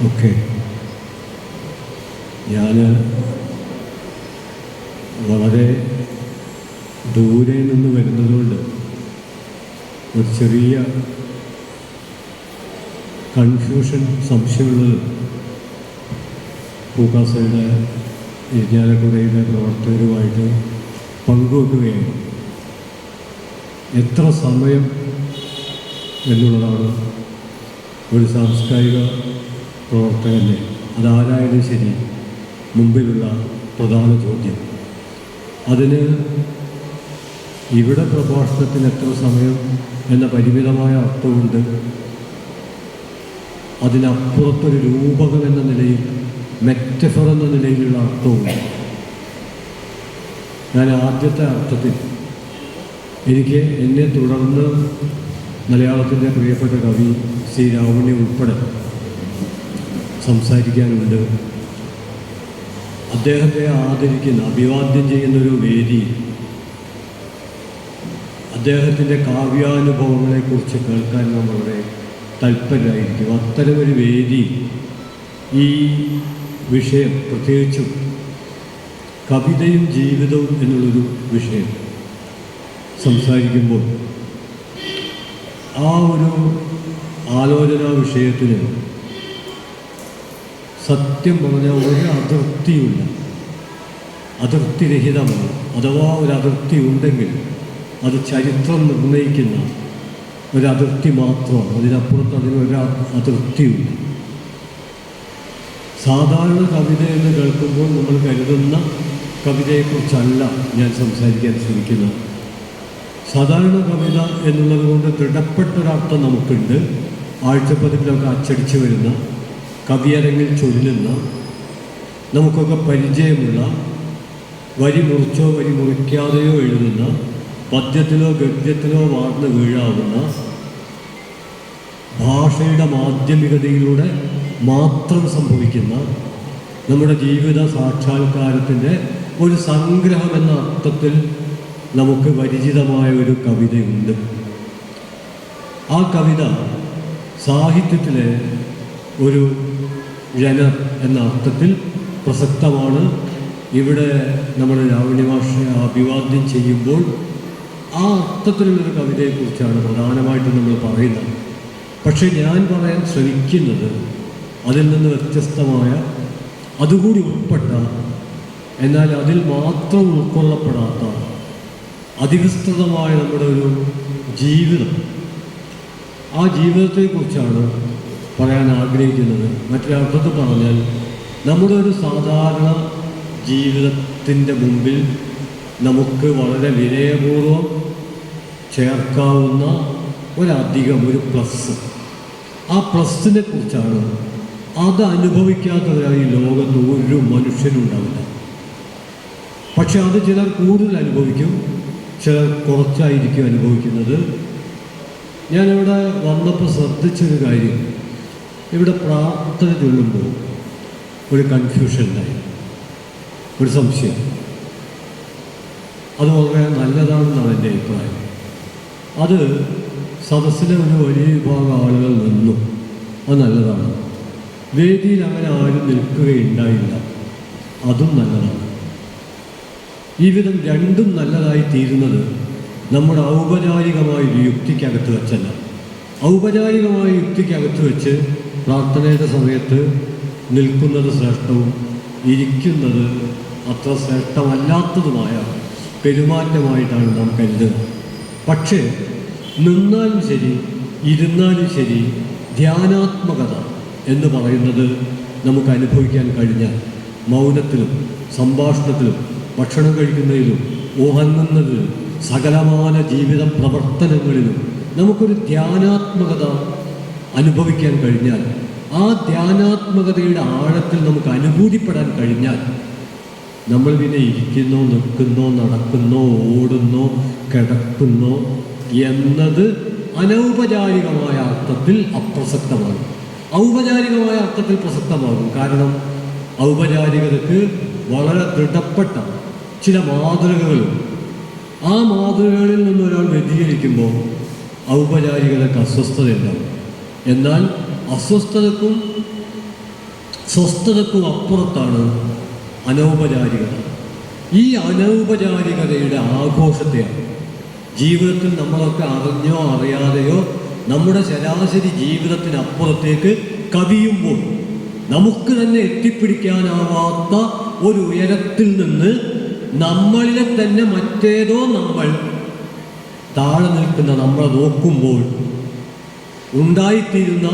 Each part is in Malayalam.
ഒക്കെ ഞാൻ വളരെ ദൂരെ നിന്ന് വരുന്നതുകൊണ്ട് ഒരു ചെറിയ കൺഫ്യൂഷൻ സംശയമുള്ളത് പൂക്കാസയുടെ ഇരിഞ്ഞാലക്കുടയുടെ പ്രവർത്തകരുമായിട്ട് പങ്കുവെക്കുകയാണ്. എത്ര സമയം എന്നുള്ളതാണ് ഒരു സാംസ്കാരിക പ്രവർത്തകൻ്റെ, അതാരായാലും ശരി, മുമ്പിലുള്ള പ്രധാന ചോദ്യം. അതിന് ഇവിടെ പ്രഭാഷണത്തിന് എത്ര സമയം എന്ന പരിമിതമായ അർത്ഥമുണ്ട്. അതിനപ്പുറത്തൊരു രൂപകം എന്ന നിലയിൽ, മെറ്റഫർ എന്ന നിലയിലുള്ള അർത്ഥവുമുണ്ട്. ഞാൻ ആദ്യത്തെ അർത്ഥത്തിൽ എനിക്ക് എന്നെ തുടർന്ന് മലയാളത്തിൻ്റെ പ്രിയപ്പെട്ട കവി ശ്രീ രാവണി ഉൾപ്പെടെ സംസാരിക്കാനുണ്ട്. അദ്ദേഹത്തെ ആദരിക്കുന്ന, അഭിവാദ്യം ചെയ്യുന്നൊരു വേദി, അദ്ദേഹത്തിൻ്റെ കാവ്യാനുഭവങ്ങളെക്കുറിച്ച് കേൾക്കാൻ നാം വളരെ തൽപരരായിരിക്കും. അത്തരമൊരു വേദി, ഈ വിഷയം, പ്രത്യേകിച്ചും കവിതയും ജീവിതവും എന്നുള്ളൊരു വിഷയം സംസാരിക്കുമ്പോൾ ആ ഒരു ആലോചനാ വിഷയത്തിന് സത്യം പറഞ്ഞാൽ ഒരു അതിർത്തിയില്ല, അതിർത്തിരഹിതമാണ്. അഥവാ ഒരു അതിർത്തി ഉണ്ടെങ്കിൽ അത് ചരിത്രം നിർണ്ണയിക്കുന്ന ഒരതിർത്തി മാത്രമാണ്. അതിനപ്പുറത്ത് അതിനൊരു അതിർത്തിയുണ്ട്. സാധാരണ കവിത എന്ന് കേൾക്കുമ്പോൾ നമ്മൾ കരുതുന്ന കവിതയെക്കുറിച്ചല്ല ഞാൻ സംസാരിക്കാൻ ശ്രമിക്കുന്നത്. സാധാരണ കവിത എന്നുള്ളത് കൊണ്ട് ദൃഢപ്പെട്ടൊരർത്ഥം നമുക്കുണ്ട്. ആഴ്ചപ്പതിപ്പിലൊക്കെ അച്ചടിച്ച് വരുന്ന, കവിയരങ്ങിൽ ചൊല്ലുന്ന, നമുക്കൊക്കെ പരിചയമുള്ള, വരി മുറിച്ചോ വരി മുറിക്കാതെയോ എഴുതുന്ന, പദ്യത്തിലോ ഗദ്യത്തിലോ വാർന്ന് വീഴാവുന്ന, ഭാഷയുടെ മാധ്യമികതയിലൂടെ മാത്രം സംഭവിക്കുന്ന നമ്മുടെ ജീവിത സാക്ഷാത്കാരത്തിൻ്റെ ഒരു സംഗ്രഹം എന്ന അർത്ഥത്തിൽ നമുക്ക് പരിചിതമായ ഒരു കവിതയുണ്ട്. ആ കവിത സാഹിത്യത്തിലെ ഒരു ജനർ എന്ന അർത്ഥത്തിൽ പ്രസക്തമാണ്. ഇവിടെ നമ്മൾ രാവണി മാഷയെ അഭിവാദ്യം ചെയ്യുമ്പോൾ ആ അർത്ഥത്തിലുള്ളൊരു കവിതയെക്കുറിച്ചാണ് പ്രധാനമായിട്ടും നമ്മൾ പറയുന്നത്. പക്ഷേ ഞാൻ പറയാൻ ശ്രമിക്കുന്നത് അതിൽ നിന്ന് വ്യത്യസ്തമായ, അതുകൂടി ഉൾപ്പെട്ട, എന്നാൽ അതിൽ മാത്രം ഉൾക്കൊള്ളപ്പെടാത്ത അതിവിസ്തൃതമായ നമ്മുടെ ഒരു ജീവിതം, ആ ജീവിതത്തെക്കുറിച്ചാണ് പറയാൻ ആഗ്രഹിക്കുന്നത്. മറ്റൊരർത്ഥത്തിൽ പറഞ്ഞാൽ നമ്മുടെ ഒരു സാധാരണ ജീവിതത്തിൻ്റെ മുമ്പിൽ നമുക്ക് വളരെ വിനയപൂർവ്വം ചേർക്കാവുന്ന ഒരധികം, ഒരു പ്ലസ്. ആ പ്ലസിനെ കുറിച്ചാണ്. അത് അനുഭവിക്കാത്തവരായി ലോകത്ത് ഒരു മനുഷ്യനുണ്ടാവില്ല. പക്ഷെ അത് ചിലർ കൂടുതൽ അനുഭവിക്കും, ചിലർ കുറച്ചായിരിക്കും അനുഭവിക്കുന്നത്. ഞാനിവിടെ വന്നപ്പോൾ ശ്രദ്ധിച്ചൊരു കാര്യം, ഇവിടെ പ്രാർത്ഥന ചൊല്ലുമ്പോൾ ഒരു കൺഫ്യൂഷൻ ഉണ്ടായി, ഒരു സംശയം. അത് വളരെ നല്ലതാണെന്നാണ് എൻ്റെ അഭിപ്രായം. അത് സദസ്സിലെ ഒരു വലിയ വിഭാഗം ആളുകൾ നിന്നു, അത് നല്ലതാണ്. വേദിയിൽ അങ്ങനെ ആരും നിൽക്കുകയുണ്ടായില്ല, അതും നല്ലതാണ്. ഈ വിധം രണ്ടും നല്ലതായി തീരുന്നത് നമ്മുടെ ഔപചാരികമായ ഒരു യുക്തിക്കകത്ത് വെച്ചല്ല. ഔപചാരികമായ യുക്തിക്കകത്ത് വെച്ച് പ്രാർത്ഥനയുടെ സമയത്ത് നിൽക്കുന്നത് ശ്രേഷ്ഠവും ഇരിക്കുന്നത് അത്ര ശ്രേഷ്ഠമല്ലാത്തതുമായ പെരുമാറ്റമായിട്ടാണ് നാം കരുതുന്നത്. പക്ഷേ നിന്നാലും ശരി, ഇരുന്നാലും ശരി, ധ്യാനാത്മകത എന്ന് പറയുന്നത് നമുക്ക് അനുഭവിക്കാൻ കഴിഞ്ഞാൽ, മൗനത്തിലും സംഭാഷണത്തിലും ഭക്ഷണം കഴിക്കുന്നതിലും ഉറങ്ങുന്നതിലും സകലമാന ജീവിത പ്രവർത്തനങ്ങളിലും നമുക്കൊരു ധ്യാനാത്മകത അനുഭവിക്കാൻ കഴിഞ്ഞാൽ, ആ ധ്യാനാത്മകതയുടെ ആഴത്തിൽ നമുക്ക് അനുഭൂതിപ്പെടാൻ കഴിഞ്ഞാൽ, നമ്മൾ പിന്നെ ഇരിക്കുന്നോ, നിൽക്കുന്നോ, നടക്കുന്നോ, ഓടുന്നോ, കിടക്കുന്നോ എന്നത് അനൗപചാരികമായ അർത്ഥത്തിൽ അപ്രസക്തമാണ്. ഔപചാരികമായ അർത്ഥത്തിൽ പ്രസക്തമാകും. കാരണം ഔപചാരികതയ്ക്ക് വളരെ ദൃഢപ്പെട്ട ചില മാതൃകകളും, ആ മാതൃകകളിൽ നിന്നൊരാൾ വ്യതിചലിക്കുമ്പോൾ ഔപചാരികതയ്ക്ക് അസ്വസ്ഥതയുണ്ടാവും. എന്നാൽ അസ്വസ്ഥതക്കും സ്വസ്ഥതക്കും അപ്പുറത്താണ് അനൗപചാരികത. ഈ അനൗപചാരികതയുടെ ആഘോഷത്തെയാണ് ജീവിതത്തിൽ നമ്മളൊക്കെ അറിഞ്ഞോ അറിയാതെയോ നമ്മുടെ ശരാശരി ജീവിതത്തിനപ്പുറത്തേക്ക് കവിയുമ്പോൾ നമുക്ക് തന്നെ എത്തിപ്പിടിക്കാനാവാത്ത ഒരു ഉയരത്തിൽ നിന്ന് നമ്മളിലെ തന്നെ മറ്റേതോ നമ്മൾ താഴെ നിൽക്കുന്ന നമ്മളെ നോക്കുമ്പോൾ ഉണ്ടായിത്തീരുന്ന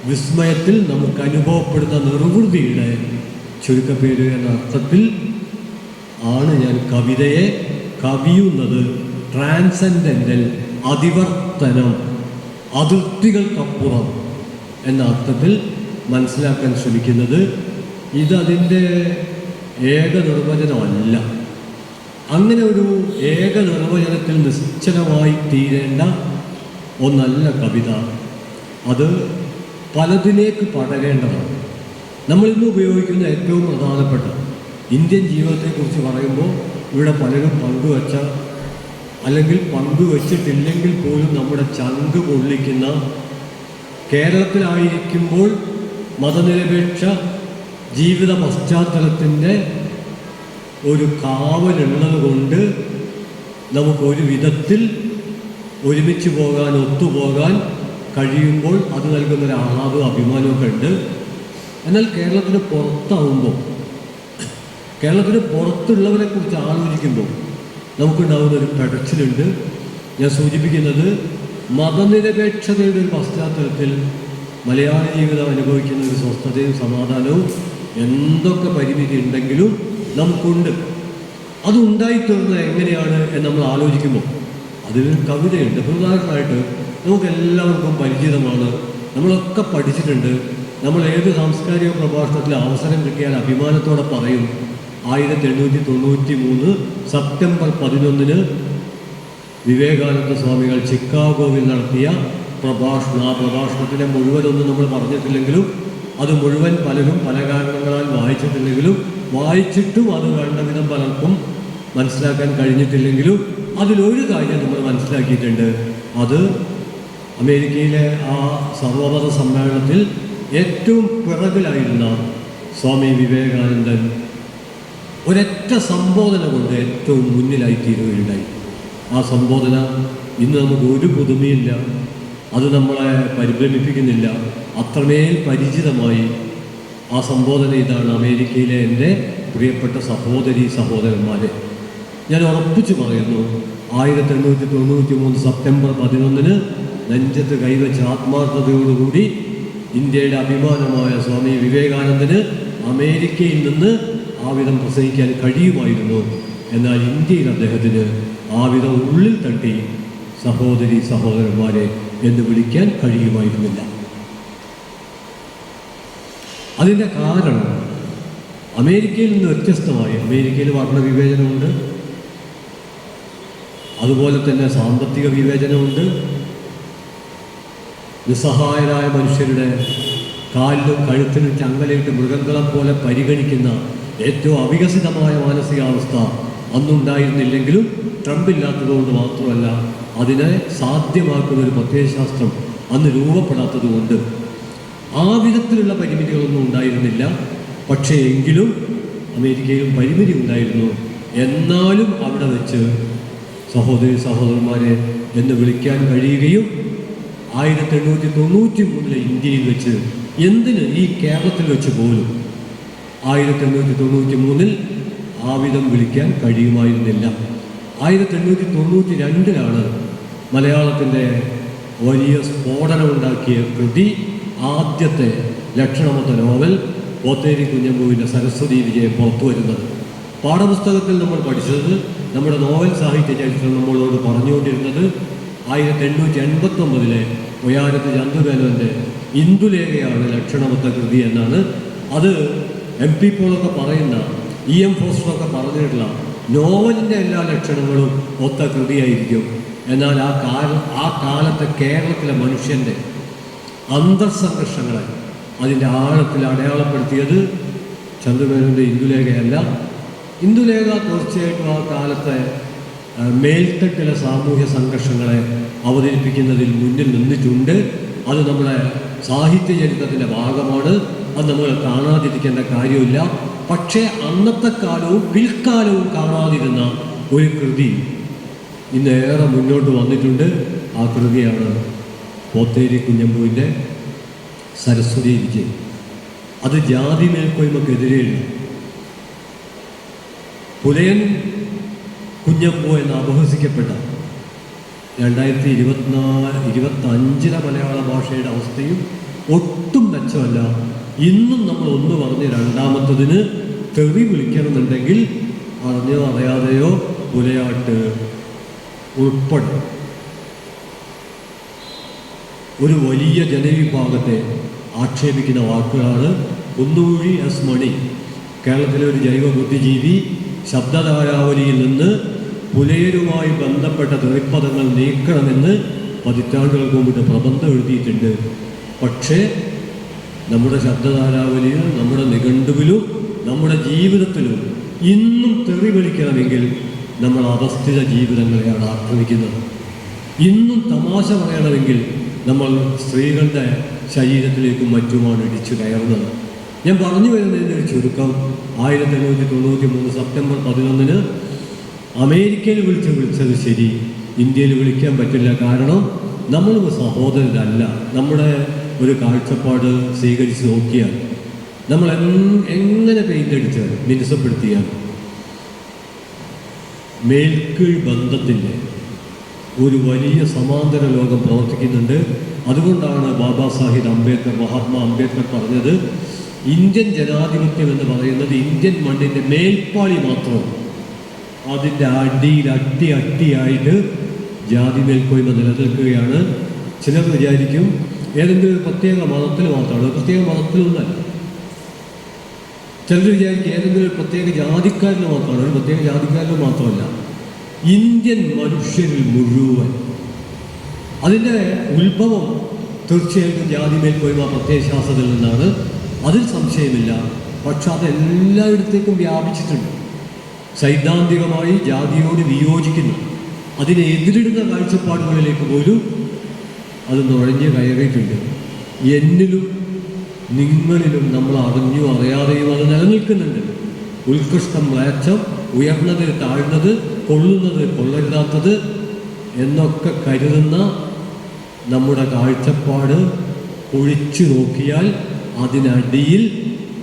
വിസ്മയത്തിൽ നമുക്ക് അനുഭവപ്പെടുന്ന നിർവൃതിയുടെ ചുരുക്കപ്പേര് എന്ന അർത്ഥത്തിൽ ആണ് ഞാൻ കവിതയെ കവിയുന്നത്. ട്രാൻസെൻഡൻ്റൽ, അതിവർത്തനം, അതിർത്തികൾക്കപ്പുറം എന്ന അർത്ഥത്തിൽ മനസ്സിലാക്കാൻ ശ്രമിക്കുന്നത്. ഇതതിൻ്റെ ഏക നിർവചനമല്ല. അങ്ങനെ ഒരു ഏക നിർവചനത്തിൽ നിശ്ചലമായി തീരേണ്ട ഒന്നല്ല കവിത. അത് പലതിലേക്ക് പടരേണ്ടതാണ്. നമ്മളിന്ന് ഉപയോഗിക്കുന്ന ഏറ്റവും പ്രധാനപ്പെട്ട ഇന്ത്യൻ ജീവിതത്തെക്കുറിച്ച് പറയുമ്പോൾ ഇവിടെ പലരും പങ്കുവച്ച അല്ലെങ്കിൽ പങ്കുവച്ചിട്ടില്ലെങ്കിൽ പോലും നമ്മുടെ ചങ്ക് പൊള്ളിക്കുന്ന, കേരളത്തിലായിരിക്കുമ്പോൾ മതനിരപേക്ഷ ജീവിത പശ്ചാത്തലത്തിൻ്റെ ഒരു കാവലുള്ളത് കൊണ്ട് നമുക്കൊരു വിധത്തിൽ ഒരുമിച്ച് പോകാൻ, ഒത്തുപോകാൻ കഴിയുമ്പോൾ അത് നൽകുന്നൊരു ആഹ്ലാദവും അഭിമാനമൊക്കെ ഉണ്ട്. എന്നാൽ കേരളത്തിന് പുറത്താവുമ്പോൾ, കേരളത്തിന് പുറത്തുള്ളവരെ കുറിച്ച് ആലോചിക്കുമ്പോൾ നമുക്കുണ്ടാകുന്ന ഒരു പെടച്ചിലുണ്ട്. ഞാൻ സൂചിപ്പിക്കുന്നത് മതനിരപേക്ഷതയുടെ ഒരു പശ്ചാത്തലത്തിൽ മലയാള ജീവിതം അനുഭവിക്കുന്ന ഒരു സ്വസ്ഥതയും സമാധാനവും എന്തൊക്കെ പരിമിതി ഉണ്ടെങ്കിലും നമുക്കുണ്ട്. അതുണ്ടായിത്തീർന്നത് എങ്ങനെയാണ് എന്ന് നമ്മൾ ആലോചിക്കുമ്പോൾ അതിലൊരു കവിതയുണ്ട്. ഉദാഹരണമായിട്ട് നമുക്കെല്ലാവർക്കും പരിചിതമാണ്, നമ്മളൊക്കെ പഠിച്ചിട്ടുണ്ട്. നമ്മൾ ഏത് സാംസ്കാരിക പ്രഭാഷണത്തിൽ അവസരം കിട്ടിയാൽ അഭിമാനത്തോടെ പറയും 1893 സെപ്റ്റംബർ 11 വിവേകാനന്ദ സ്വാമികൾ ചിക്കാഗോവിൽ നടത്തിയ പ്രഭാഷണം. ആ പ്രഭാഷണത്തിലെ മുഴുവനൊന്നും നമ്മൾ പറഞ്ഞിട്ടില്ലെങ്കിലും അത് മുഴുവൻ പലരും പല കാരണങ്ങളാൽ വായിച്ചിട്ടില്ലെങ്കിലും വായിച്ചിട്ടും അത് വേണ്ട വിധം പലർക്കും മനസ്സിലാക്കാൻ കഴിഞ്ഞിട്ടില്ലെങ്കിലും അതിലൊരു കാര്യം നമ്മൾ മനസ്സിലാക്കിയിട്ടുണ്ട്. അത് അമേരിക്കയിലെ ആ സർവമത സമ്മേളനത്തിൽ ഏറ്റവും പിറകിലായിരുന്ന സ്വാമി വിവേകാനന്ദൻ ഒരൊറ്റ സംബോധന കൊണ്ട് ഏറ്റവും മുന്നിലായിത്തീരുകയുണ്ടായി. ആ സംബോധന ഇന്ന് നമുക്ക് ഒരു പുതുമയില്ല, അത് നമ്മളെ പരിഭ്രമിപ്പിക്കുന്നില്ല. അത്രമേൽ പരിചിതമായി ആ സംബോധന ഇതാണ്: അമേരിക്കയിലെ എൻ്റെ പ്രിയപ്പെട്ട സഹോദരീ സഹോദരന്മാരെ, ഞാൻ ഉറപ്പിച്ചു പറയുന്നു, 1893 സെപ്റ്റംബർ 11 നെഞ്ചത്ത് കൈവച്ച ആത്മാർത്ഥതയോടുകൂടി ഇന്ത്യയുടെ അഭിമാനമായ സ്വാമി വിവേകാനന്ദന് അമേരിക്കയിൽ നിന്ന് ആ വിധം പ്രസംഗിക്കാൻ കഴിയുമായിരുന്നു. എന്നാൽ ഇന്ത്യയിൽ അദ്ദേഹത്തിന് ആ വിധം ഉള്ളിൽ തട്ടി സഹോദരി സഹോദരന്മാരെ എന്ന് വിളിക്കാൻ കഴിയുമായിരുന്നില്ല. അതിൻ്റെ കാരണം അമേരിക്കയിൽ നിന്ന് വ്യത്യസ്തമായി, അമേരിക്കയിൽ വർണ്ണവിവേചനമുണ്ട്, അതുപോലെ തന്നെ സാമ്പത്തിക വിവേചനമുണ്ട്. നിസ്സഹായരായ മനുഷ്യരുടെ കാലിലും കഴുത്തിലും ചങ്ങലയിട്ട് മൃഗങ്ങളെ പോലെ പരിഗണിക്കുന്ന ഏറ്റവും അവികസിതമായ മാനസികാവസ്ഥ അന്നുണ്ടായിരുന്നില്ലെങ്കിലും ട്രംപില്ലാത്തതുകൊണ്ട് മാത്രമല്ല, അതിനെ സാധ്യമാക്കുന്ന ഒരു പ്രത്യയശാസ്ത്രം അന്ന് രൂപപ്പെടാത്തതുകൊണ്ട് ആ വിധത്തിലുള്ള പരിമിതികളൊന്നും ഉണ്ടായിരുന്നില്ല. പക്ഷേ എങ്കിലും അമേരിക്കയിലും പരിമിതി ഉണ്ടായിരുന്നു. എന്നാലും അവിടെ വെച്ച് സഹോദരി സഹോദരന്മാരെ എന്ന് വിളിക്കാൻ കഴിയുകയും 1893 ഇന്ത്യയിൽ വെച്ച്, എന്തിന് ഈ കേരളത്തിൽ വെച്ച് പോലും 1893 ആ വിധം വിളിക്കാൻ കഴിയുമായിരുന്നില്ല. 1892 മലയാളത്തിൻ്റെ വലിയ സ്ഫോടനമുണ്ടാക്കിയ കൃതി, ആദ്യത്തെ ലക്ഷണമൊത്ത നോവൽ പോത്തേരി കുഞ്ഞമ്പുവിൻ്റെ സരസ്വതി വിജയം പുറത്തു വരുന്നത്. പാഠപുസ്തകത്തിൽ നമ്മൾ പഠിച്ചത്, നമ്മുടെ നോവൽ സാഹിത്യ ചരിത്രം നമ്മളോട് പറഞ്ഞുകൊണ്ടിരുന്നത് 1889 ഒയാരത്ത് ചന്തുമേനോൻ്റെ ഇന്ദുലേഖയാണ് ലക്ഷണമൊത്ത കൃതി എന്നാണ്. അത് MP പോളൊക്കെ പറയുന്ന, EM ഫോസ്റ്ററൊക്കെ പറഞ്ഞിട്ടുള്ള നോവലിൻ്റെ എല്ലാ ലക്ഷണങ്ങളും ഒത്ത കൃതിയായിരിക്കും. എന്നാൽ ആ കാലത്തെ കേരളത്തിലെ മനുഷ്യൻ്റെ അന്തർസംഘർഷങ്ങളെ അതിൻ്റെ ആഴത്തിൽ അടയാളപ്പെടുത്തിയത് ചന്തുമേനോൻ്റെ ഇന്ദുലേഖയല്ല. ഇന്ദുലേഖ തീർച്ചയായിട്ടും ആ കാലത്തെ മേൽത്തട്ടിലെ സാമൂഹ്യ സംഘർഷങ്ങളെ അവതരിപ്പിക്കുന്നതിൽ മുന്നിൽ നിന്നിട്ടുണ്ട്. അത് നമ്മുടെ സാഹിത്യ ചരിത്രത്തിൻ്റെ ഭാഗമാണ്. അത് നമ്മൾ കാണാതിരിക്കേണ്ട കാര്യമില്ല. പക്ഷേ അന്നത്തെ കാലവും പിൽക്കാലവും കാണാതിരുന്ന ഒരു കൃതി ഇന്നേറെ മുന്നോട്ട് വന്നിട്ടുണ്ട്. ആ കൃതിയാണ് പോത്തേരി കുഞ്ഞമ്പുവിൻ്റെ സരസ്വതി വിജയം. അത് ജാതി മേൽക്കോയ്മക്കെതിരെയുള്ള പുലയൻ കുഞ്ഞമ്പു എന്ന് അപഹസിക്കപ്പെട്ട 2025 മലയാള ഭാഷയുടെ അവസ്ഥയും ഒട്ടും മെച്ചമല്ല. ഇന്നും നമ്മൾ ഒന്ന് പറഞ്ഞ് രണ്ടാമത്തതിന് തെറി വിളിക്കണമെന്നുണ്ടെങ്കിൽ അറിഞ്ഞോ അറിയാതെയോ പുലയാട്ട് ഉൾപ്പെടെ ഒരു വലിയ ജനവിഭാഗത്തെ ആക്ഷേപിക്കുന്ന വാക്കുകളാണ്. കുന്നൂഴി എസ് മണി, കേരളത്തിലെ ഒരു ജൈവ ബുദ്ധിജീവി, ശബ്ദധാരാവലിയിൽ നിന്ന് പുലയരുമായി ബന്ധപ്പെട്ട തെറിപ്പദങ്ങൾ നീക്കണമെന്ന് പതിറ്റാണ്ടുകൾക്ക് മുമ്പിട്ട് പ്രബന്ധം എഴുതിയിട്ടുണ്ട്. പക്ഷേ നമ്മുടെ ശബ്ദധാരാവലിയിൽ, നമ്മുടെ നിഘണ്ടുവിലും, നമ്മുടെ ജീവിതത്തിലും ഇന്നും തെറി വിളിക്കണമെങ്കിൽ നമ്മൾ അധസ്ഥിത ജീവിതങ്ങളെയാണ് ആക്രമിക്കുന്നത്. ഇന്നും തമാശ പറയണമെങ്കിൽ നമ്മൾ സ്ത്രീകളുടെ ശരീരത്തിലേക്കും മറ്റുമാണ് ഇടിച്ചു കയറുന്നത്. ഞാൻ പറഞ്ഞു വരുന്നതിൻ്റെ ഒരു ചുരുക്കം, 1893 സെപ്റ്റംബർ 11 അമേരിക്കയിൽ വിളിച്ചത് ശരി, ഇന്ത്യയിൽ വിളിക്കാൻ പറ്റില്ല. കാരണം നമ്മൾ സഹോദരരല്ല. നമ്മുടെ ഒരു കാഴ്ചപ്പാട് സ്വീകരിച്ച് നോക്കിയാൽ, നമ്മൾ എങ്ങനെ പെയിൻ്റടിച്ചാൽ, മിനുസപ്പെടുത്തിയാൽ മേൽക്കീഴ് ബന്ധത്തിൻ്റെ ഒരു വലിയ സമാന്തര ലോകം പ്രവർത്തിക്കുന്നുണ്ട്. അതുകൊണ്ടാണ് ബാബാ സാഹിബ് അംബേദ്കർ, മഹാത്മാ അംബേദ്കർ പറഞ്ഞത്, ഇന്ത്യൻ ജനാധിപത്യം എന്ന് പറയുന്നത് ഇന്ത്യൻ മണ്ണിൻ്റെ മേൽപ്പാളി മാത്രമാണ്. അതിൻ്റെ അടിയിൽ അട്ടിയായിട്ട് ജാതി മേൽക്കോയ്മ നിലനിൽക്കുകയാണ്. ചിലർ വിചാരിക്കും ഏതെങ്കിലും ഒരു പ്രത്യേക മതത്തിൽ മാത്രമാണ്. പ്രത്യേക മതത്തിലൊന്നല്ല. ചിലർ വിചാരിക്കും ഏതെങ്കിലും ഒരു പ്രത്യേക ജാതിക്കാരിൽ മാത്രമാണ്. ഒരു പ്രത്യേക ജാതിക്കാരിൽ മാത്രമല്ല, ഇന്ത്യൻ മനുഷ്യരിൽ മുഴുവൻ. അതിൻ്റെ ഉത്ഭവം തീർച്ചയായിട്ടും ജാതി മേൽക്കോയ്മ പ്രത്യയശാസ്ത്രത്തിൽ നിന്നാണ്, അതിൽ സംശയമില്ല. പക്ഷെ അതെല്ലായിടത്തേക്കും വ്യാപിച്ചിട്ടുണ്ട്. സൈദ്ധാന്തികമായി ജാതിയോട് വിയോജിക്കുന്നു, അതിനെ എതിരിടുന്ന കാഴ്ചപ്പാടുകളിലേക്ക് പോലും അത് നുഴഞ്ഞു കയറിയിട്ടുണ്ട്. എന്നിലും നിങ്ങളിലും നമ്മൾ അറിഞ്ഞു അറിയാതെയും അത് നിലനിൽക്കുന്നുണ്ട്. ഉത്കൃഷ്ടം മ്ലേച്ഛം, ഉയർന്നത് താഴ്ന്നത്, കൊള്ളുന്നത് കൊള്ളരുതാത്തത് എന്നൊക്കെ കരുതുന്ന നമ്മുടെ കാഴ്ചപ്പാട് ഒഴിച്ചു നോക്കിയാൽ അതിനടിയിൽ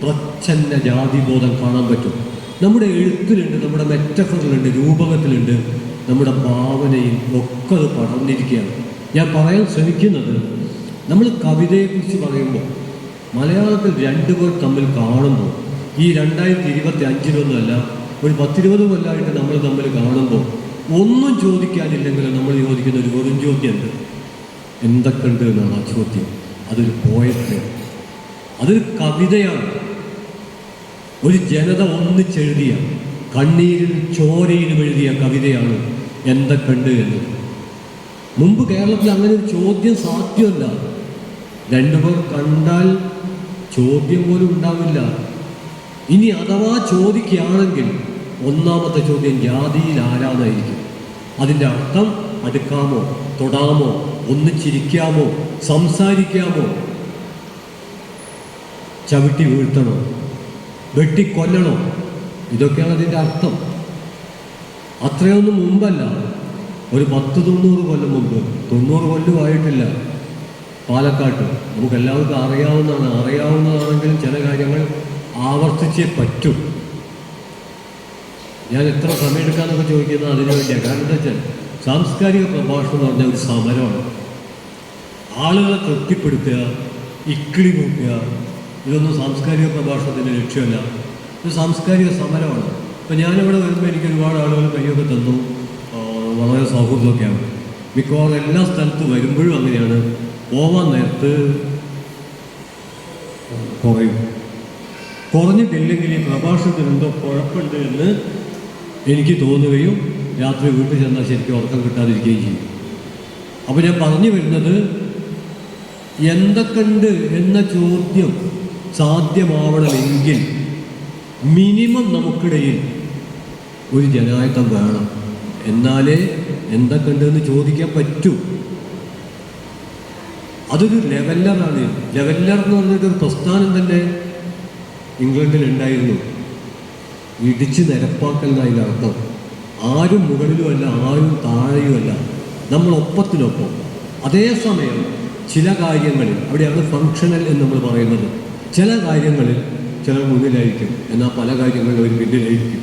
പ്രച്ഛന്ന ജാതിബോധം കാണാൻ പറ്റും. നമ്മുടെ എഴുത്തിലുണ്ട്, നമ്മുടെ മെറ്റഫറിലുണ്ട്, രൂപകത്തിലുണ്ട്, നമ്മുടെ ഭാവനയിൽ ഒക്കെ അത് പടർന്നിരിക്കുകയാണ്. ഞാൻ പറയാൻ ശ്രമിക്കുന്നത്, നമ്മൾ കവിതയെക്കുറിച്ച് പറയുമ്പോൾ മലയാളത്തിൽ രണ്ടുപേർ തമ്മിൽ കാണുമ്പോൾ, ഈ 2025 ഒരു 10-20 കൊല്ലമായിട്ട് നമ്മൾ തമ്മിൽ കാണുമ്പോൾ ഒന്നും ചോദിക്കാനില്ലെങ്കിലും നമ്മൾ ചോദിക്കുന്ന ഒരു വെറും ചോദ്യമുണ്ട്, എന്തൊക്കെയുണ്ട് എന്നാണ് ആ ചോദ്യം. അതൊരു പോയറ്റ്, അതൊരു കവിതയാണ്. ഒരു ജനത ഒന്നിച്ചെഴുതിയ, കണ്ണീരിലും ചോരയിലും എഴുതിയ കവിതയാണ് എന്തൊക്കെയുണ്ട് എന്നത്. മുമ്പ് കേരളത്തിൽ അങ്ങനെ ഒരു ചോദ്യം സാധ്യമല്ല. രണ്ടുപേർ കണ്ടാൽ ചോദ്യം പോലും ഉണ്ടാവില്ല. ഇനി അഥവാ ചോദിക്കുകയാണെങ്കിൽ ഒന്നാമത്തെ ചോദ്യം ജാതിയിൽ ആരാന്നായിരിക്കും. അതിൻ്റെ അർത്ഥം അടുക്കാമോ, തൊടാമോ, ഒന്നിച്ചിരിക്കാമോ, സംസാരിക്കാമോ, ചവിട്ടി വീഴ്ത്തണോ, വെട്ടിക്കൊല്ലണോ, ഇതൊക്കെയാണ് അതിൻ്റെ അർത്ഥം. അത്രയൊന്നും മുമ്പല്ല, ഒരു 10-90 കൊല്ലം മുമ്പ്, 90 കൊല്ലമായിട്ടില്ല, പാലക്കാട്ട് നമുക്കെല്ലാവർക്കും അറിയാവുന്നതാണെങ്കിലും ചില കാര്യങ്ങൾ ആവർത്തിച്ചേ പറ്റും. ഞാൻ എത്ര സമയം എടുക്കാമെന്നൊക്കെ ചോദിക്കുന്നത് അതിനു വേണ്ടിയാണ്. കാരണം എന്താ വെച്ചാൽ സാംസ്കാരിക പ്രഭാഷണം എന്ന് പറഞ്ഞാൽ ഒരു സമരമാണ്. ആളുകളെ തൃപ്തിപ്പെടുത്തുക, ഇക്കിളി കൂട്ടുക, ഇതൊന്നും സാംസ്കാരിക പ്രഭാഷണത്തിൻ്റെ ലക്ഷ്യമല്ല. ഇത് സാംസ്കാരിക സമരമാണ്. ഇപ്പം ഞാനിവിടെ വരുമ്പോൾ എനിക്ക് ഒരുപാട് ആളുകൾ കൈയൊക്കെ തന്നു, വളരെ സൗഹൃദമൊക്കെയാണ്. മിക്കവാറും എല്ലാ സ്ഥലത്തും വരുമ്പോഴും അങ്ങനെയാണ്. പോവാൻ നേരത്ത് കുറഞ്ഞിട്ടില്ലെങ്കിൽ ഈ പ്രഭാഷണത്തിനെന്തോ കുഴപ്പമുണ്ട് എന്ന് എനിക്ക് തോന്നുകയും രാത്രി വീട്ടിൽ ചെന്നാൽ ശരിക്കും ഉറക്കം കിട്ടാതിരിക്കുകയും ചെയ്യും. അപ്പോൾ ഞാൻ പറഞ്ഞു വരുന്നത്, എന്തൊക്കെയുണ്ട് എന്ന ചോദ്യം സാധ്യമാവണമെങ്കിൽ മിനിമം നമുക്കിടയിൽ ഒരു ജനായത്വം വേണം. എന്നാലേ എന്തൊക്കെയുണ്ട് എന്ന് ചോദിക്കാൻ പറ്റൂ. അതൊരു ലെവല്ലറാണ്. ലെവല്ലർ എന്ന് പറഞ്ഞൊരു പ്രസ്ഥാനം തന്നെ ഇംഗ്ലണ്ടിൽ ഉണ്ടായിരുന്നു. ഇടിച്ച് നിരപ്പാക്കൽ എന്നതിൻ്റെ അർത്ഥം. ആരും മുകളിലുമല്ല, ആരും താഴെയുമല്ല, നമ്മളൊപ്പത്തിനൊപ്പം. അതേസമയം ചില കാര്യങ്ങളിൽ, അവിടെയാണ് ഫങ്ഷണൽ എന്ന് നമ്മൾ പറയുന്നത്, ചില കാര്യങ്ങളിൽ ചിലർ മുന്നിലായിരിക്കും, എന്നാൽ പല കാര്യങ്ങളിൽ അവർ പിന്നിലായിരിക്കും.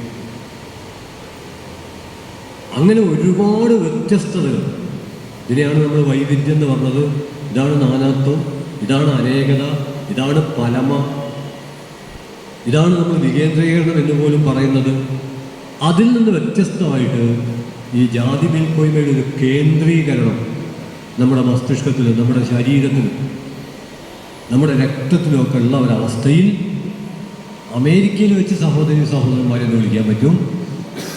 അങ്ങനെ ഒരുപാട് വ്യത്യസ്തതകൾ. ഇതിനെയാണ് നമ്മൾ വൈവിധ്യം എന്ന് പറഞ്ഞത്. ഇതാണ് നാനാത്വം, ഇതാണ് അനേകത, ഇതാണ് പലമ, ഇതാണ് നമ്മൾ വികേന്ദ്രീകരണം എന്ന് പോലും പറയുന്നത്. അതിൽ നിന്ന് വ്യത്യസ്തമായിട്ട് ഈ ജാതി മേൽക്കോയ്മയുടെ ഒരു കേന്ദ്രീകരണം നമ്മുടെ മസ്തിഷ്കത്തിലും നമ്മുടെ ശരീരത്തിലും നമ്മുടെ രക്തത്തിലുമൊക്കെ ഉള്ള ഒരവസ്ഥയിൽ അമേരിക്കയിൽ വെച്ച് സഹോദരി സഹോദരന്മാരെന്ന് വിളിക്കാൻ പറ്റും,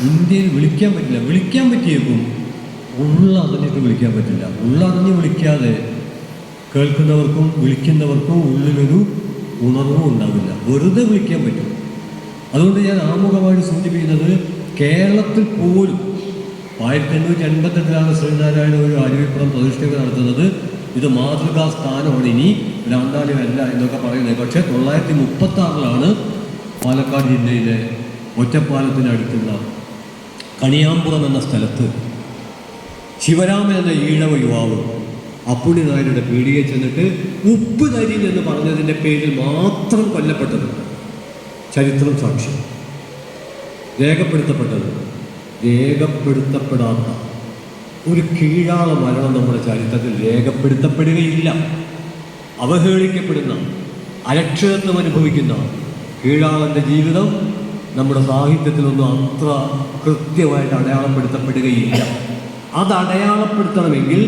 ഇന്ത്യയിൽ വിളിക്കാൻ പറ്റില്ല. വിളിക്കാൻ പറ്റിയേക്കും, ഉള്ളറിഞ്ഞിട്ട് വിളിക്കാൻ പറ്റില്ല. ഉള്ളറിഞ്ഞ് വിളിക്കാതെ കേൾക്കുന്നവർക്കും വിളിക്കുന്നവർക്കും ഉള്ളിലൊരു ഉണർവും ഉണ്ടാവില്ല. വെറുതെ വിളിക്കാൻ പറ്റും. അതുകൊണ്ട് ഞാൻ ആമുഖമായിട്ട് സൂചിപ്പിക്കുന്നത്, കേരളത്തിൽ പോലും 1888 ശ്രീനാരായണ ഒരു അരുവിപ്പുറം പ്രതിഷ്ഠകൾ നടത്തുന്നത്. ഇത് മാതൃകാ സ്ഥാനമാണ്, ഇനി രണ്ടാലുമല്ല എന്നൊക്കെ പറയുന്നത്. പക്ഷേ 1936 പാലക്കാട് ജില്ലയിലെ ഒറ്റപ്പാലത്തിനടുത്തുള്ള കണിയാമ്പുറം എന്ന സ്ഥലത്ത് ശിവരാമൻ എന്ന ഈഴവ യുവാവ് അപ്പുണ്ണി നായരുടെ പീടികയിൽ ചെന്നിട്ട് ഉപ്പ് തരിൻ എന്ന് പറഞ്ഞതിൻ്റെ പേരിൽ മാത്രം കൊല്ലപ്പെട്ടത്. ചരിത്രം സാക്ഷി. രേഖപ്പെടുത്തപ്പെടാത്ത ഒരു കീഴാള മരണം നമ്മുടെ ചരിത്രത്തിൽ രേഖപ്പെടുത്തപ്പെടുകയില്ല. അവഹേളിക്കപ്പെടുന്ന, അരക്ഷിതത്വം അനുഭവിക്കുന്ന കീഴാളൻ്റെ ജീവിതം നമ്മുടെ സാഹിത്യത്തിലൊന്നും അത്ര കൃത്യമായിട്ട് അടയാളപ്പെടുത്തപ്പെടുകയില്ല. അത് അടയാളപ്പെടുത്തണമെങ്കിൽ